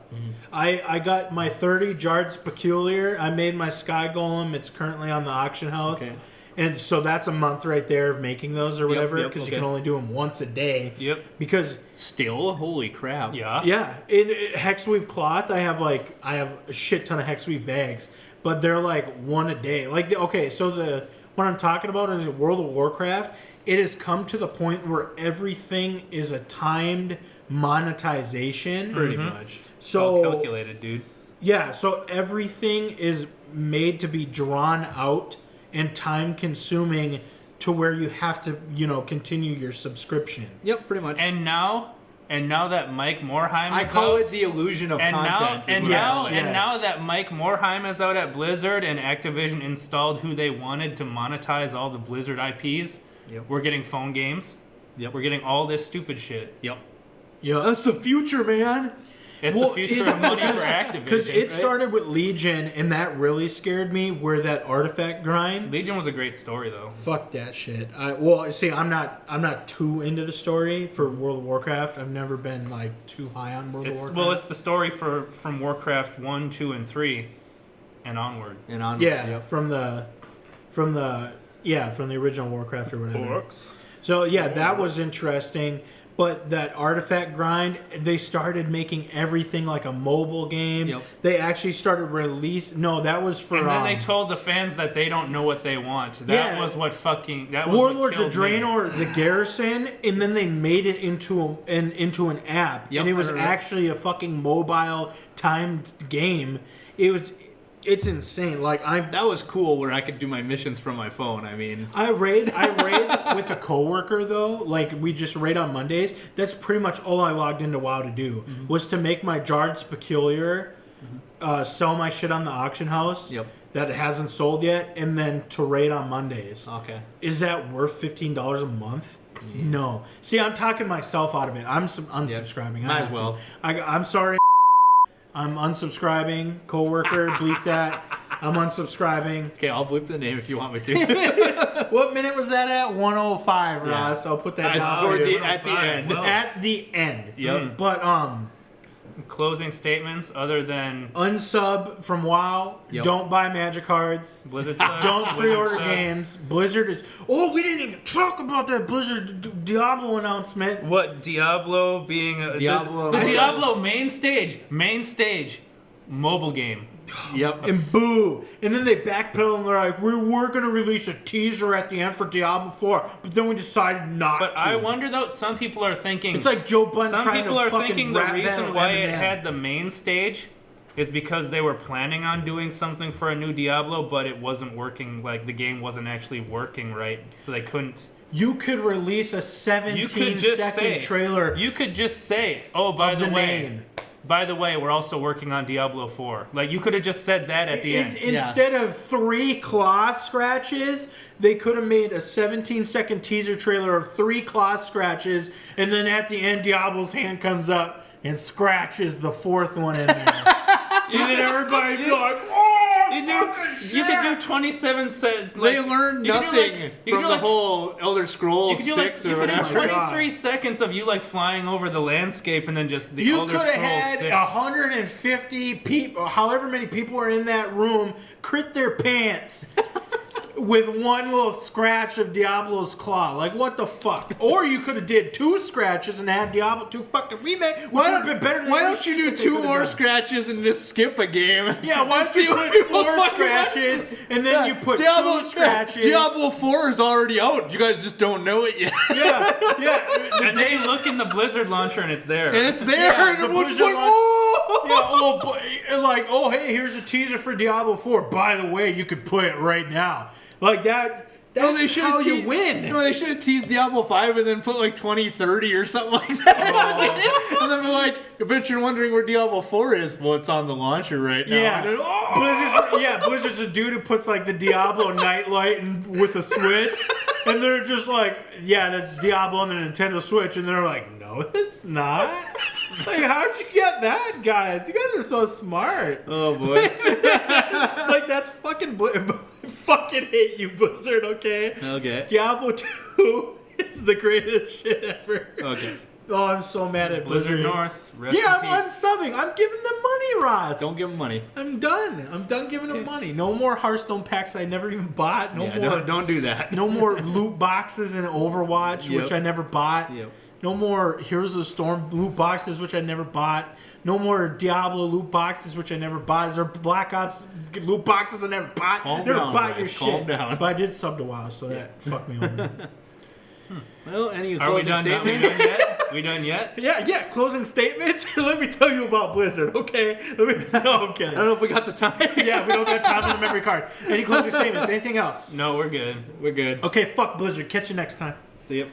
I got my 30 Jard's Peculiar. I made my Sky Golem. It's currently on the auction house. Okay. And so that's a month right there of making those or whatever, yep, because okay. you can only do them once a day. Yep. Because Still, holy crap. Yeah. yeah, in Hexweave cloth, I have a shit ton of Hexweave bags, but they're like one a day. Like okay, so what I'm talking about is World of Warcraft. It has come to the point where everything is a timed monetization. Pretty much. It's all So calculated, dude. yeah, so everything is made to be drawn out and time consuming to where you have to, continue your subscription. Yep, pretty much. And now that Mike Morheim I is call out, it the illusion of and content. now that Mike Morheim is out at Blizzard and Activision installed who they wanted to monetize all the Blizzard IPs, Yep. we're getting phone games. Yep. We're getting all this stupid shit. Yep. Yeah. That's the future, man. It's the future of money for Activision. Because it started with Legion, and that really scared me. Where that artifact grind. Legion was a great story, though. Fuck that shit. See, I'm not too into the story for World of Warcraft. I've never been like too high on World of Warcraft. Well, it's the story from Warcraft 1, 2, and 3, and onward. Yeah, from the original Warcraft or whatever. Orcs. So yeah, that was interesting. But that artifact grind, they started making everything like a mobile game. Yep. They actually started No, that was for. And then they told the fans that they don't know what they want. That was what fucking. That was Warlords what of killed me. Draenor, the Garrison, and then they made it into an app, Yep, and it was I remember. actually a fucking mobile timed game. It's insane. Like That was cool where I could do my missions from my phone. I mean, I raid with a coworker though. Like we just raid on Mondays. That's pretty much all I logged into WoW to do was to make my Jards Peculiar, sell my shit on the auction house that it hasn't sold yet, and then to raid on Mondays. okay. Is that worth $15 a month? No. See, I'm talking myself out of it. I'm unsubscribing. Might as well. I'm sorry. I'm unsubscribing. Coworker, bleep that. I'm unsubscribing. Okay, I'll bleep the name if you want me to. What minute was that at? 105, Ross. I'll put that down. At the end. Well. At the end. Yep. But Closing statements other than unsub from WoW. Yep. Don't buy Magic cards. Blizzard sucks. Don't Blizzard pre-order sucks. games. Blizzard is. Oh, we didn't even talk about that Blizzard Diablo announcement. What Diablo being a Diablo. the Diablo main stage mobile game. Yep. And boo. And then they backpedal and they're like, we were going to release a teaser at the end for Diablo 4, but then we decided not But to. I wonder though, some people are thinking It's like Joe Budden some trying people to are fucking thinking the rap reason battle why it Eminem. had the main stage is because they were planning on doing something for a new Diablo, but it wasn't working. Like the game wasn't actually working right, so they couldn't. You could release a You 17 could just second say trailer You could just say, "Oh, by of the way, name. by the way, we're also working on Diablo 4." Like you could have just said that at the end. Instead of 3 claw scratches, they could have made a 17-second teaser trailer of 3 claw scratches, and then at the end, Diablo's hand comes up and scratches the 4th one in there. And then everybody be like, "Oh, You could do 27 cents. They learned nothing from the whole Elder Scrolls 6 or You could do whatever. 23 seconds of you like flying over the landscape and then just the You Elder could have Scrolls had 6. 150 people, however many people were in that room, crit their pants with one little scratch of Diablo's claw. Like, what the fuck? Or you could have did 2 scratches and had Diablo 2 fucking remake, which would have been better than Why any don't you shit do that they 2 could've more done. scratches and just skip a game? Yeah, why don't you what put people 4 fucking scratches and then you put 2 scratches? Diablo 4 is already out. You guys just don't know it yet. Yeah. And then you look in the Blizzard launcher and it's there. And it's there, Yeah, and the everyone's Blizzard like, launch- oh! Yeah, oh, boy, like, oh, hey, here's a teaser for Diablo 4. By the way, you could play it right now. Like that. That's No, they should how have you win. No, they should have teased Diablo 5 and then put like 2030 or something like that. And then be like, I bet you're wondering where Diablo 4 is. Well, it's on the launcher right now. Yeah, And then, oh! Blizzard's a dude who puts like the Diablo nightlight with a Switch, and they're just like, yeah, that's Diablo on the Nintendo Switch, and they're like, no, it's not. Like, how'd you get that, guys? You guys are so smart. Oh, boy. Like, that's fucking. I fucking hate you, Blizzard. Okay. Okay. Diablo 2 is the greatest shit ever. Okay. Oh, I'm so mad at Blizzard. Blizzard North. Rest Yeah, in I'm peace. unsubbing. I'm giving them money, Ross. Don't give them money. I'm done. I'm done giving them money. No more Hearthstone packs I never even bought. No Yeah, more. don't do that. No more loot boxes in Overwatch, Yep. which I never bought. Yep. No more Heroes of the Storm loot boxes, which I never bought. No more Diablo loot boxes, which I never bought. Is there Black Ops loot boxes I never bought? Calm Never down, bought your guys. Calm shit. down. But I did sub to WoW, so that fucked me over. Well, any Are we closing done? Are we statements? done yet? We done yet? Yeah. Closing statements. Let me tell you about Blizzard, okay? No, I'm kidding. I don't know if we got the time. Yeah, we don't got time on the memory card. Any closing statements? Anything else? No, we're good. We're good. Okay, fuck Blizzard. Catch you next time. See you.